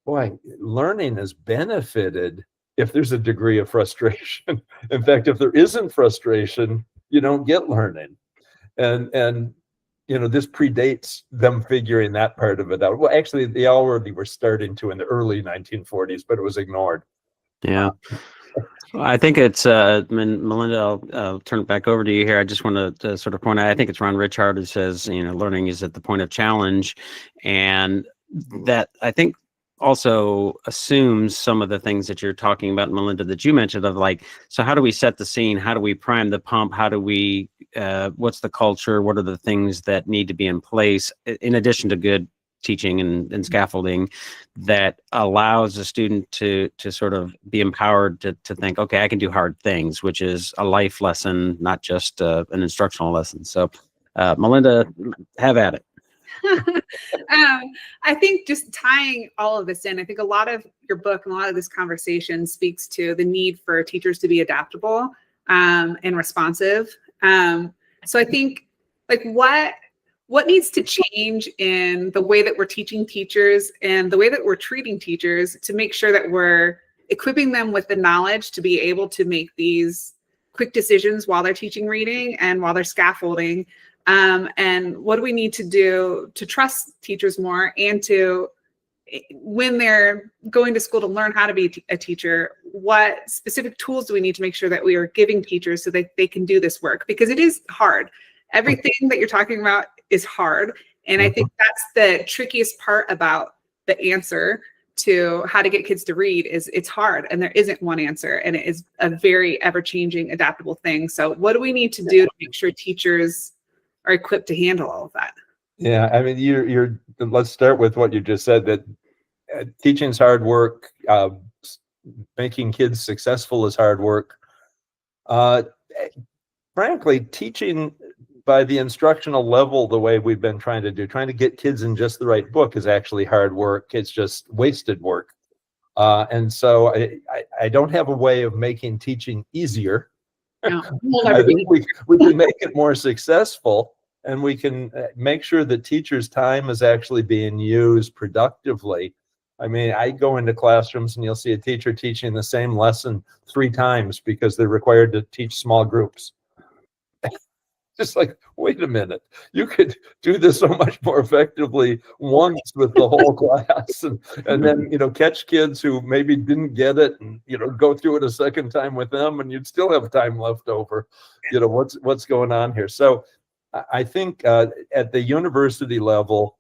boy, learning is benefited if there's a degree of frustration. In fact, if there isn't frustration, you don't get learning. And this predates them figuring that part of it out. Well, actually, they already were starting to in the early 1940s, but it was ignored. Yeah. I think it's, Melinda, I'll turn it back over to you here. I just want to sort of point out, I think it's Ron Richard who says, learning is at the point of challenge. And that, I think, also assumes some of the things that you're talking about, Melinda, that you mentioned of like, so how do we set the scene? How do we prime the pump? How do we, what's the culture? What are the things that need to be in place in addition to good teaching and scaffolding that allows a student to sort of be empowered to think, okay, I can do hard things, which is a life lesson, not just an instructional lesson. So Melinda, have at it. I think just tying all of this in, I think a lot of your book and a lot of this conversation speaks to the need for teachers to be adaptable and responsive. So I think like what needs to change in the way that we're teaching teachers and the way that we're treating teachers to make sure that we're equipping them with the knowledge to be able to make these quick decisions while they're teaching reading and while they're scaffolding. And what do we need to do to trust teachers more and to, when they're going to school to learn how to be a teacher, what specific tools do we need to make sure that we are giving teachers so that they can do this work? Because it is hard. Everything that you're talking about is hard. And I think that's the trickiest part about the answer to how to get kids to read is it's hard and there isn't one answer and it is a very ever-changing, adaptable thing. So what do we need to do to make sure teachers are equipped to handle all of that? Yeah, I mean, let's start with what you just said, that teaching's hard work, making kids successful is hard work. Frankly, teaching by the instructional level, the way we've been trying to get kids in just the right book is actually hard work. It's just wasted work. And so I don't have a way of making teaching easier. No. I think we can make it more successful, and we can make sure that teachers' time is actually being used productively. I mean, I go into classrooms and you'll see a teacher teaching the same lesson 3 times because they're required to teach small groups. Just like, wait a minute, you could do this so much more effectively once with the whole class and then, catch kids who maybe didn't get it and, go through it a second time with them and you'd still have time left over. What's going on here? So I think at the university level,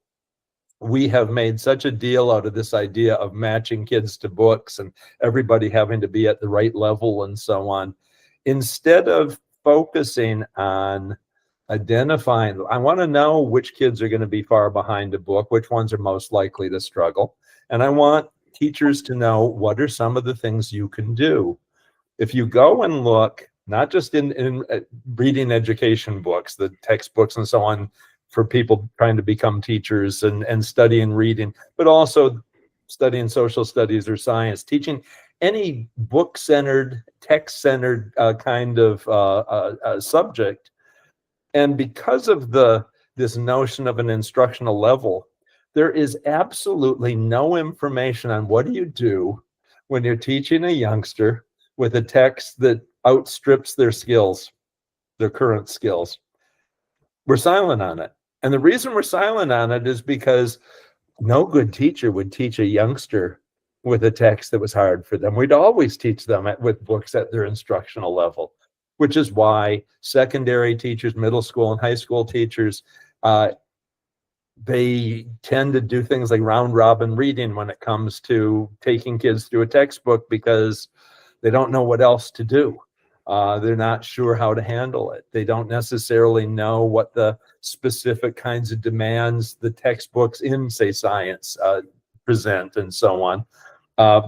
we have made such a deal out of this idea of matching kids to books and everybody having to be at the right level and so on, instead of focusing on identifying, I want to know which kids are going to be far behind a book, which ones are most likely to struggle. And I want teachers to know what are some of the things you can do. If you go and look, not just in reading education books, the textbooks and so on for people trying to become teachers and studying reading, but also studying social studies or science, teaching any book-centered, text-centered kind of subject. And because of this notion of an instructional level, there is absolutely no information on what do you do when you're teaching a youngster with a text that outstrips their skills, their current skills. We're silent on it. And the reason we're silent on it is because no good teacher would teach a youngster with a text that was hard for them. We'd always teach them with books at their instructional level, which is why secondary teachers, middle school and high school teachers, they tend to do things like round robin reading when it comes to taking kids through a textbook because they don't know what else to do. They're not sure how to handle it. They don't necessarily know what the specific kinds of demands the textbooks in, say, science present and so on,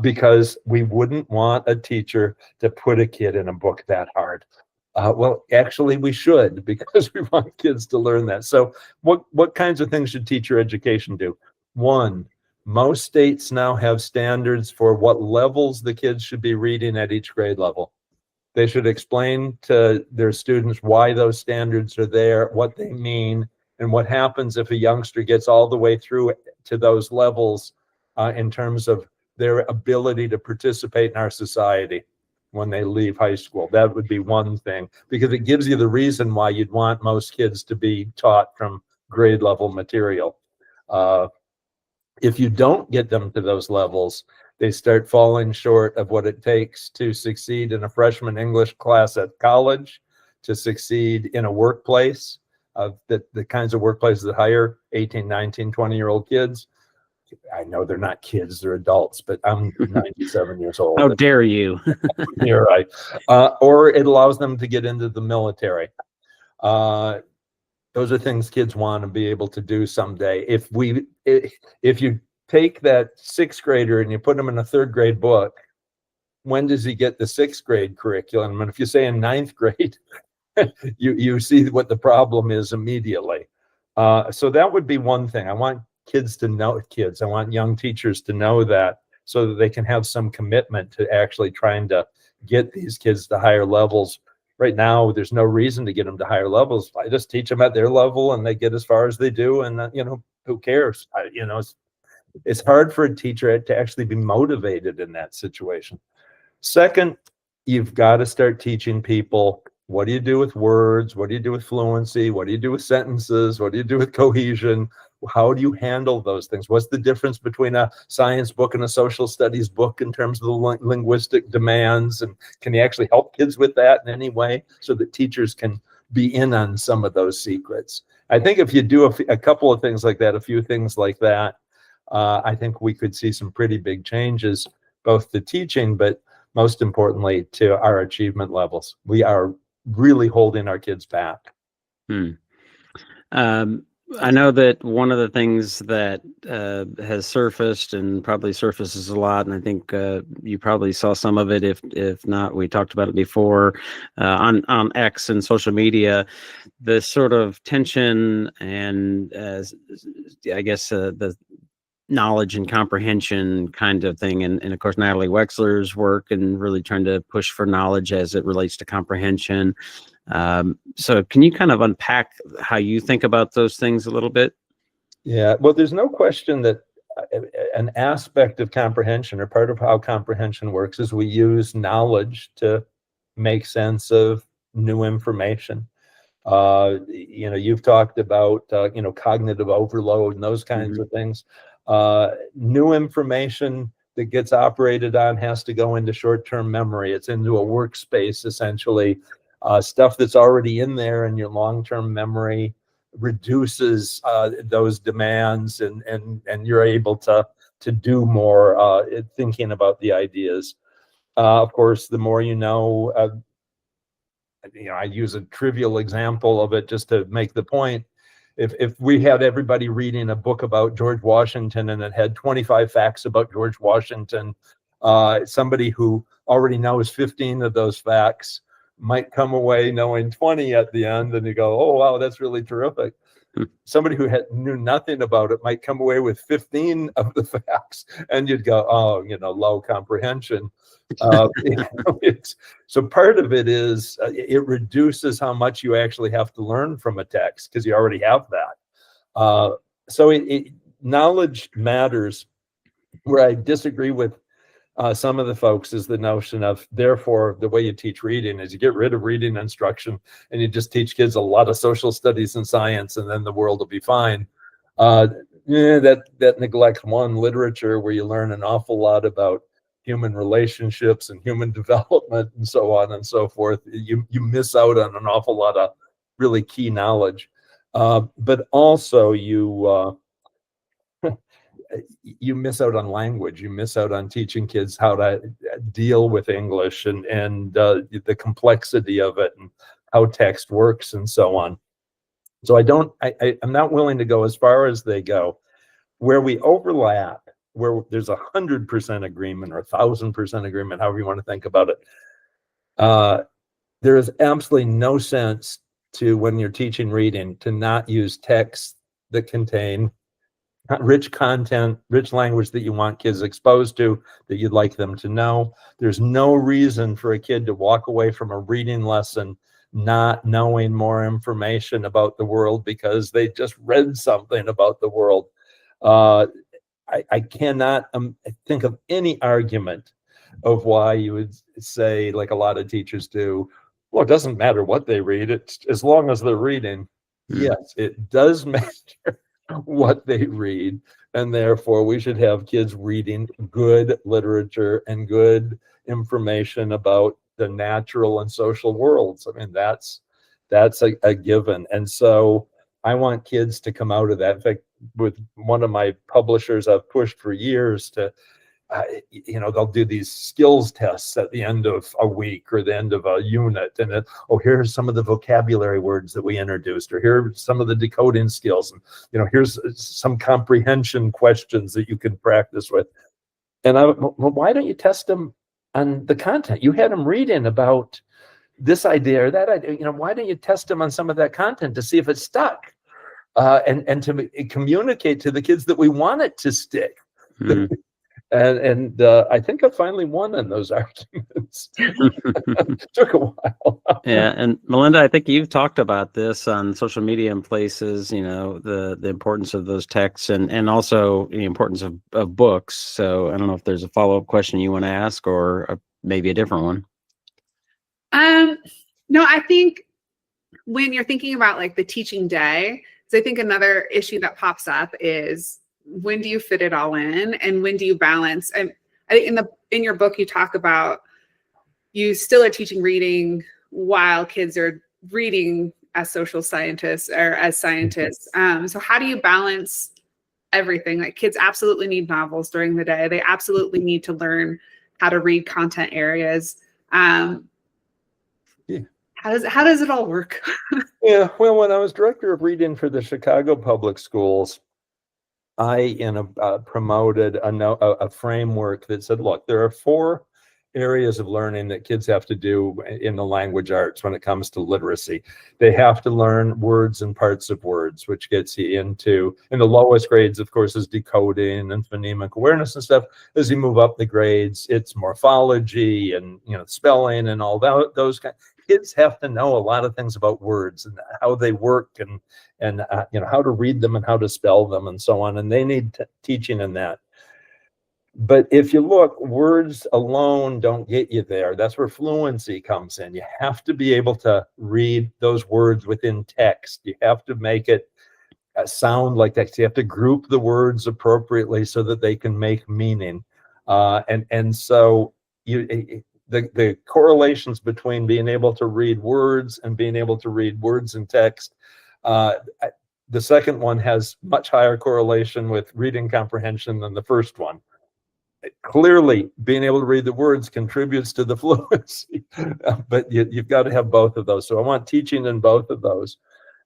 because we wouldn't want a teacher to put a kid in a book that hard. Well, actually, we should, because we want kids to learn that. So what kinds of things should teacher education do? One, most states now have standards for what levels the kids should be reading at each grade level. They should explain to their students why those standards are there, what they mean, and what happens if a youngster gets all the way through to those levels in terms of their ability to participate in our society when they leave high school. That would be one thing, because it gives you the reason why you'd want most kids to be taught from grade level material. If you don't get them to those levels, they start falling short of what it takes to succeed in a freshman English class at college, to succeed in a workplace, the kinds of workplaces that hire 18, 19, 20-year-old kids. I know they're not kids, they're adults, but I'm 97 years old. How dare you? You're right. Or it allows them to get into the military. Those are things kids want to be able to do someday. If you take that sixth grader and you put him in a third grade book, when does he get the sixth grade curriculum? And if you say in ninth grade, you see what the problem is immediately. So that would be one thing. I want I want young teachers to know that, so that they can have some commitment to actually trying to get these kids to higher levels. Right now, there's no reason to get them to higher levels. I just teach them at their level and they get as far as they do. And, who cares? It's hard for a teacher to actually be motivated in that situation. Second, you've got to start teaching people, what do you do with words? What do you do with fluency? What do you do with sentences? What do you do with cohesion? How do you handle those things? What's the difference between a science book and a social studies book in terms of the linguistic demands? And can you actually help kids with that in any way so that teachers can be in on some of those secrets? I think if you do a couple of things like that, a few things like that, I think we could see some pretty big changes, both to teaching, but most importantly, to our achievement levels. We are really holding our kids back. I know that one of the things that has surfaced and probably surfaces a lot, and I think you probably saw some of it, if not, we talked about it before on X and social media, the sort of tension and I guess the knowledge and comprehension kind of thing. And of course, Natalie Wexler's work and really trying to push for knowledge as it relates to comprehension. So can you kind of unpack how you think about those things a little bit? Yeah, well, there's no question that an aspect of comprehension, or part of how comprehension works, is we use knowledge to make sense of new information. You've talked about, cognitive overload and those kinds of things. New information that gets operated on has to go into short-term memory. It's into a workspace, essentially. Stuff that's already in there in your long-term memory reduces those demands, and you're able to do more thinking about the ideas. Of course, the more you know, I use a trivial example of it just to make the point. If we had everybody reading a book about George Washington and it had 25 facts about George Washington, somebody who already knows 15 of those facts might come away knowing 20 at the end, and you go, oh, wow, that's really terrific. Somebody who knew nothing about it might come away with 15 of the facts, and you'd go, oh, low comprehension. So part of it is it reduces how much you actually have to learn from a text because you already have that. So knowledge matters. Where I disagree with some of the folks is the notion of, therefore, the way you teach reading is you get rid of reading instruction and you just teach kids a lot of social studies and science, and then the world will be fine. That neglects one, literature, where you learn an awful lot about human relationships and human development and so on and so forth. You miss out on an awful lot of really key knowledge. But also you miss out on language. You miss out on teaching kids how to deal with English and the complexity of it and how text works and so on. So I'm not willing to go as far as they go. Where we overlap, where there's 100% agreement or 1,000% agreement, however you want to think about it, there is absolutely no sense to, when you're teaching reading, to not use texts that contain rich content, rich language that you want kids exposed to, that you'd like them to know. There's no reason for a kid to walk away from a reading lesson not knowing more information about the world because they just read something about the world. I cannot think of any argument of why you would say, like a lot of teachers do, well, it doesn't matter what they read, it's as long as they're reading. Yes, it does matter what they read, and therefore we should have kids reading good literature and good information about the natural and social worlds. I mean, that's a given. And so I want kids to come out of that. In fact, with one of my publishers, I've pushed for years to they'll do these skills tests at the end of a week or the end of a unit, and here's some of the vocabulary words that we introduced, or here are some of the decoding skills, and here's some comprehension questions that you can practice with. And why don't you test them on the content? You had them reading about this idea or that idea. Why don't you test them on some of that content to see if it stuck, and to communicate to the kids that we want it to stick. And I think I finally won on those arguments. Took a while. Yeah, and Melinda, I think you've talked about this on social media and places, the importance of those texts and also the importance of books. So I don't know if there's a follow-up question you want to ask or maybe a different one. No, I think when you're thinking about like the teaching day, so I think another issue that pops up is, when do you fit it all in, and when do you balance? And I think in your book you talk about you still are teaching reading while kids are reading as social scientists or as scientists. So how do you balance everything? Like, kids absolutely need novels during the day. They absolutely need to learn how to read content areas. How does it all work? Yeah, well, when I was director of reading for the Chicago Public Schools, I promoted a framework that said, look, there are 4 areas of learning that kids have to do in the language arts when it comes to literacy. They have to learn words and parts of words, which gets you into, in the lowest grades, of course, is decoding and phonemic awareness and stuff. As you move up the grades, it's morphology and spelling and all that. Those kind. Kids have to know a lot of things about words and how they work and how to read them and how to spell them and so on. And they need teaching in that. But if you look, words alone don't get you there. That's where fluency comes in. You have to be able to read those words within text. You have to make it sound like text. You have to group the words appropriately so that they can make meaning. And so the correlations between being able to read words and being able to read words in text, the second one has much higher correlation with reading comprehension than the first one. Clearly, being able to read the words contributes to the fluency, but you've got to have both of those. So I want teaching in both of those.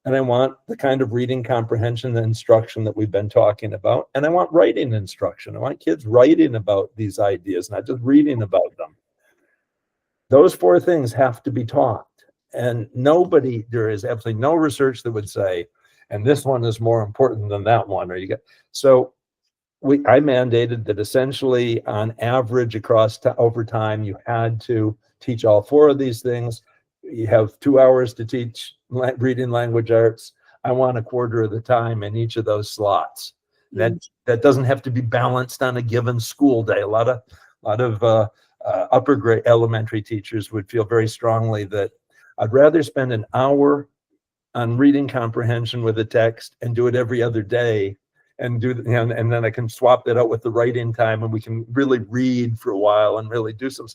And I want the kind of reading comprehension and instruction that we've been talking about. And I want writing instruction. I want kids writing about these ideas, not just reading about them. Those four things have to be taught. And there is absolutely no research that would say, and this one is more important than that one. So I mandated that essentially on average over time, you had to teach all four of these things. You have 2 hours to teach reading language arts. I want a quarter of the time in each of those slots. That doesn't have to be balanced on a given school day. A lot of upper grade elementary teachers would feel very strongly that I'd rather spend an hour on reading comprehension with a text and do it every other day, and then I can swap that out with the writing time, and we can really read for a while and really do some.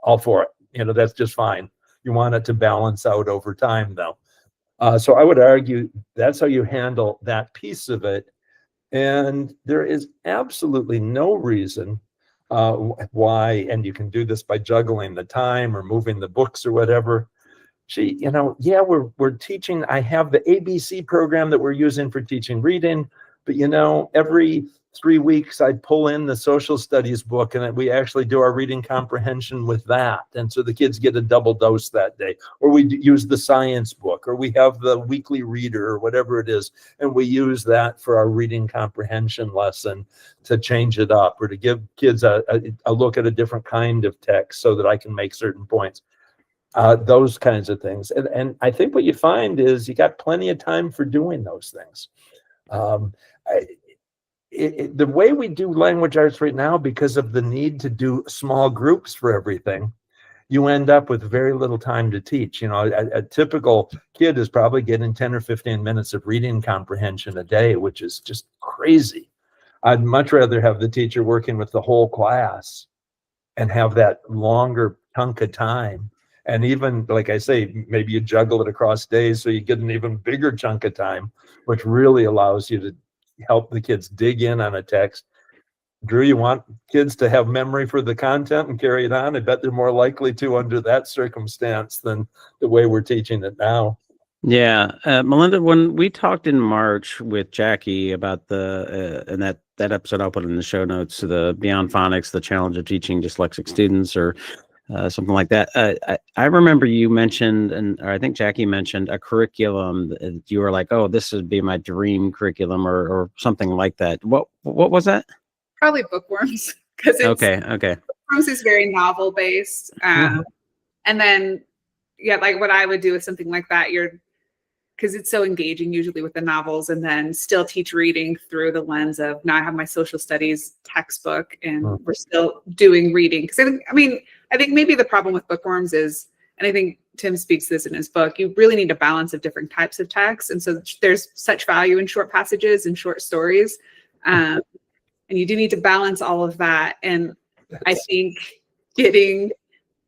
All for it. That's just fine. You want it to balance out over time, though. So I would argue that's how you handle that piece of it. And there is absolutely no reason why, and you can do this by juggling the time or moving the books or whatever. We're teaching. I have the ABC program that we're using for teaching reading, but every 3 weeks I pull in the social studies book, and we actually do our reading comprehension with that. And so the kids get a double dose that day. Or we use the science book, or we have the weekly reader or whatever it is, and we use that for our reading comprehension lesson to change it up, or to give kids a look at a different kind of text so that I can make certain points. Those kinds of things. And I think what you find is you got plenty of time for doing those things. The way we do language arts right now, because of the need to do small groups for everything, you end up with very little time to teach. A typical kid is probably getting 10 or 15 minutes of reading comprehension a day, which is just crazy. I'd much rather have the teacher working with the whole class and have that longer chunk of time. And even, like I say, maybe you juggle it across days so you get an even bigger chunk of time, which really allows you to help the kids dig in on a text. Drew, you want kids to have memory for the content and carry it on? I bet they're more likely to under that circumstance than the way we're teaching it now. Yeah. Melinda, when we talked in March with Jackie about and that episode I'll put in the show notes, the Beyond Phonics, the challenge of teaching dyslexic students, or something like that. I remember you mentioned, or I think Jackie mentioned, a curriculum that you were like, oh, this would be my dream curriculum, or something like that. What was that? Probably Bookworms, because okay. Bookworms is very novel based. And then, like what I would do with something like that, because it's so engaging usually with the novels, and then still teach reading through the lens of, now I have my social studies textbook and we're still doing reading. Because I think maybe the problem with Bookworms is, and I think Tim speaks this in his book, you really need a balance of different types of text. And so there's such value in short passages and short stories. And you do need to balance all of that. And I think getting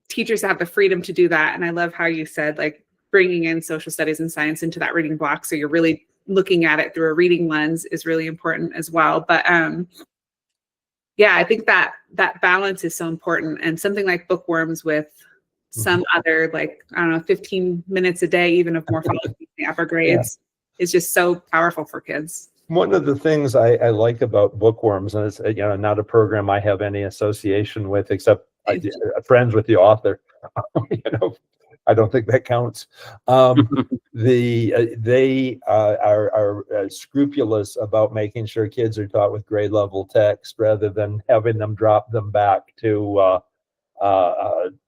teachers to have the freedom to do that. And I love how you said, like, bringing in social studies and science into that reading block, so you're really looking at it through a reading lens, is really important as well. But I think that balance is so important. And something like Bookworms with some other, 15 minutes a day, even of more phonics in the upper grades, is just so powerful for kids. One of the things I like about Bookworms, and it's not a program I have any association with, except friends with the author. I don't think that counts. They are scrupulous about making sure kids are taught with grade level text, rather than having them drop them back to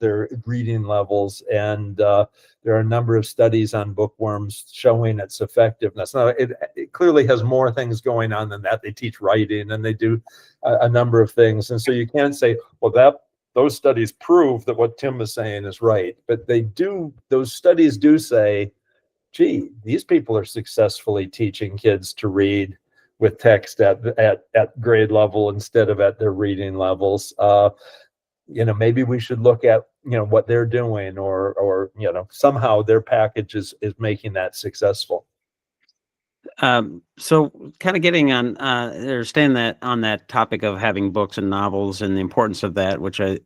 their reading levels. And there are a number of studies on Bookworms showing its effectiveness. Now, it clearly has more things going on than that. They teach writing, and they do a number of things. And so you can't say, well, those studies prove that what Tim is saying is right. But those studies do say, gee, these people are successfully teaching kids to read with text at grade level instead of at their reading levels. Maybe we should look at, what they're doing, or somehow their package is making that successful. So kind of getting on, staying on that topic of having books and novels and the importance of that, which I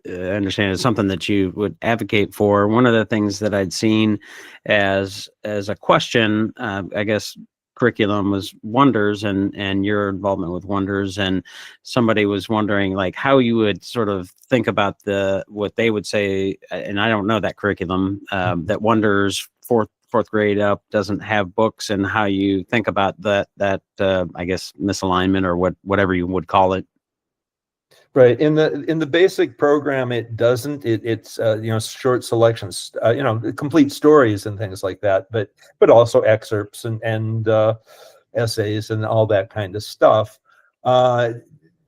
understand is something that you would advocate for. One of the things that I'd seen as a question, I guess, curriculum was Wonders and your involvement with Wonders, and somebody was wondering like how you would sort of think about what they would say, and I don't know that curriculum, that Wonders fourth grade up doesn't have books, and how you think about that I guess misalignment or whatever you would call it. Right. In the basic program, it doesn't. It's short selections, complete stories and things like that, but also excerpts and essays and all that kind of stuff.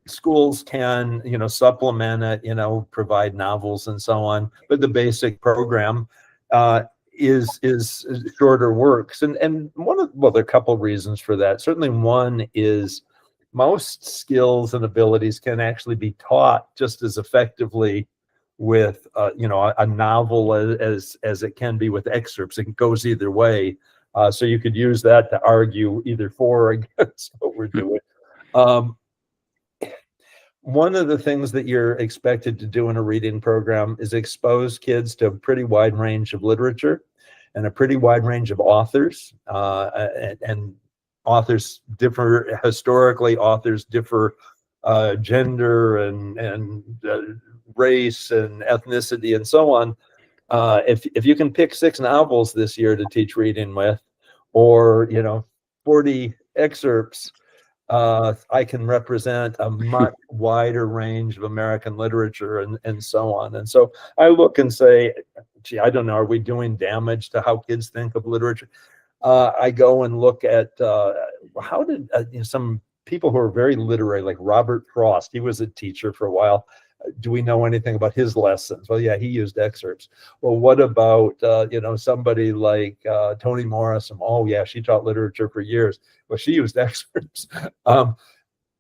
Schools can supplement it, provide novels and so on, but the basic program is shorter works, and there are a couple of reasons for that. Certainly, one is most skills and abilities can actually be taught just as effectively with a novel as it can be with excerpts. It goes either way, so you could use that to argue either for or against what we're doing. One of the things that you're expected to do in a reading program is expose kids to a pretty wide range of literature and a pretty wide range of authors, and authors differ historically, authors differ gender and race and ethnicity and so on. If you can pick 6 novels this year to teach reading with, or 40 excerpts, I can represent a much wider range of American literature and so on. And so I look and say, gee, I don't know, are we doing damage to how kids think of literature? I go and look at how did some people who are very literary, like Robert Frost, he was a teacher for a while. Do we know anything about his lessons? Well, yeah, he used excerpts. Well, what about somebody like Toni Morrison? Oh, yeah, she taught literature for years. Well, she used excerpts.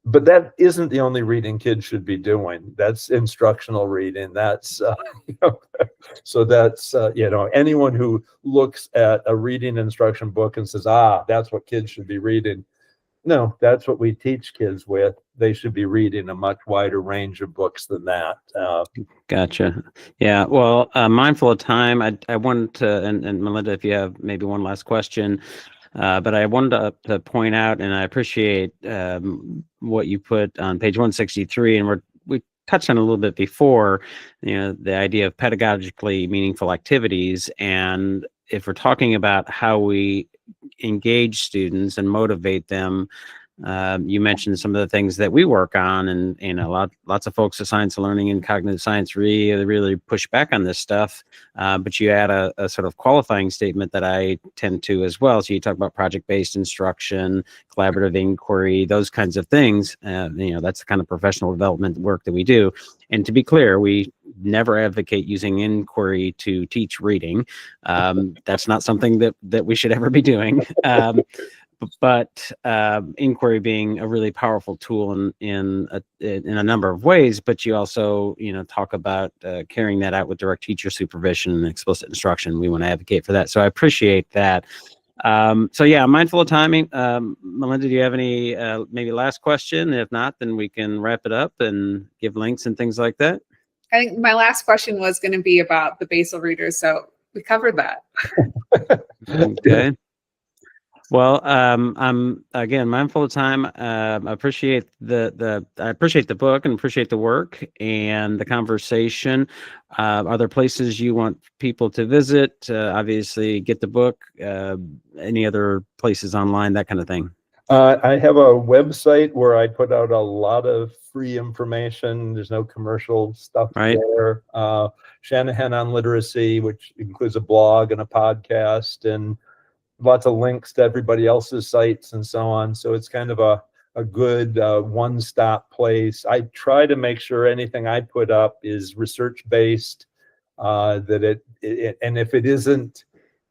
But that isn't the only reading kids should be doing. That's instructional reading. That's so that's anyone who looks at a reading instruction book and says, that's what kids should be reading. No, that's what we teach kids with. They should be reading a much wider range of books than that. Gotcha. Yeah. Well, mindful of time, I wanted to, and Melinda, if you have maybe one last question, but I wanted to point out, and I appreciate what you put on page 163, and we touched on a little bit before, the idea of pedagogically meaningful activities. And if we're talking about how we engage students and motivate them, you mentioned some of the things that we work on, and lots of folks at Science of Learning and Cognitive Science really push back on this stuff. But you add a sort of qualifying statement that I tend to as well. So you talk about project-based instruction, collaborative inquiry, those kinds of things. That's the kind of professional development work that we do. And to be clear, we never advocate using inquiry to teach reading. That's not something that we should ever be doing. But inquiry being a really powerful tool in a number of ways, but you also talk about carrying that out with direct teacher supervision and explicit instruction. We want to advocate for that, so I appreciate that. So yeah, mindful of timing. Melinda, do you have any maybe last question? If not, then we can wrap it up and give links and things like that. I think my last question was going to be about the basal readers, so we covered that. Okay. Well, I'm again mindful of time. I appreciate I appreciate the book and appreciate the work and the conversation. Are there places you want people to visit? Obviously, get the book. Any other places online, that kind of thing? I have a website where I put out a lot of free information. There's no commercial stuff there. Shanahan on Literacy, which includes a blog and a podcast and lots of links to everybody else's sites and so on. So it's kind of a good one-stop place. I try to make sure anything I put up is research-based, that and if it isn't,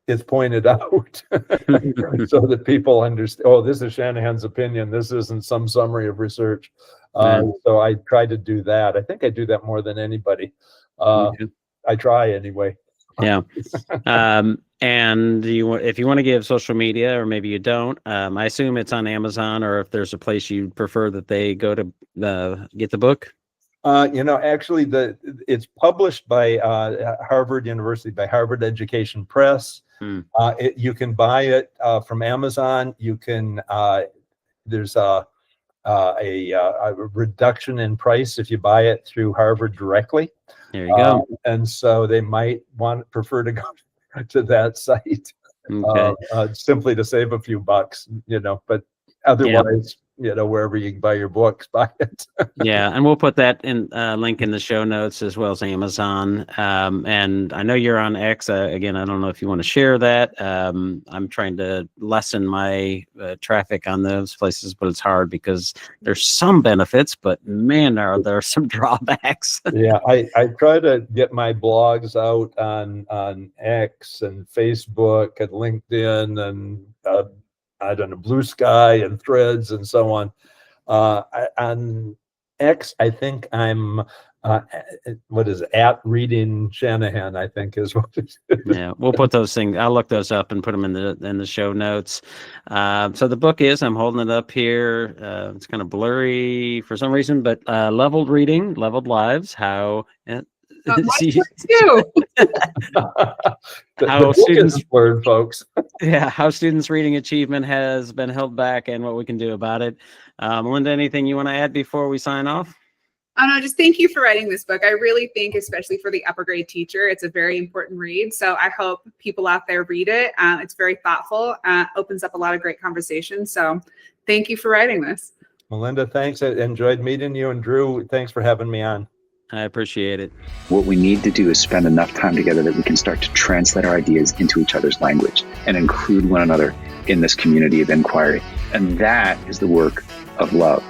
it's pointed out so that people understand, oh, this is Shanahan's opinion. This isn't some summary of research. So I try to do that. I think I do that more than anybody. I try anyway. Yeah. And if you want to give social media, or maybe you don't, I assume it's on Amazon, or if there's a place you prefer that they go to get the book. Actually, it's published by Harvard University, by Harvard Education Press. You can buy it from Amazon. You can there's a reduction in price if you buy it through Harvard directly. There you go. And so they might prefer to go to that site simply to save a few bucks, but otherwise, wherever you can buy your books, buy it. Yeah, and we'll put that in link in the show notes as well as Amazon. And I know you're on X. Again, I don't know if you want to share that. I'm trying to lessen my traffic on those places, but it's hard because there's some benefits, but man, there are some drawbacks. Yeah, I try to get my blogs out on X and Facebook and LinkedIn and I don't know, Blue Sky and Threads and so on. On X, I think I'm at Reading Shanahan, I think is what it is. Yeah, we'll put those things. I'll look those up and put them in the show notes. So the book is, I'm holding it up here. It's kind of blurry for some reason, but Leveled Reading, Leveled Lives, how how students learn, folks. Yeah, how students' reading achievement has been held back and what we can do about it. Melinda, anything you want to add before we sign off? Oh, no, just thank you for writing this book. I really think, especially for the upper grade teacher, it's a very important read. So I hope people out there read it. It's very thoughtful, opens up a lot of great conversations. So thank you for writing this. Melinda, thanks. I enjoyed meeting you. And Drew, thanks for having me on. I appreciate it. What we need to do is spend enough time together that we can start to translate our ideas into each other's language and include one another in this community of inquiry. And that is the work of love.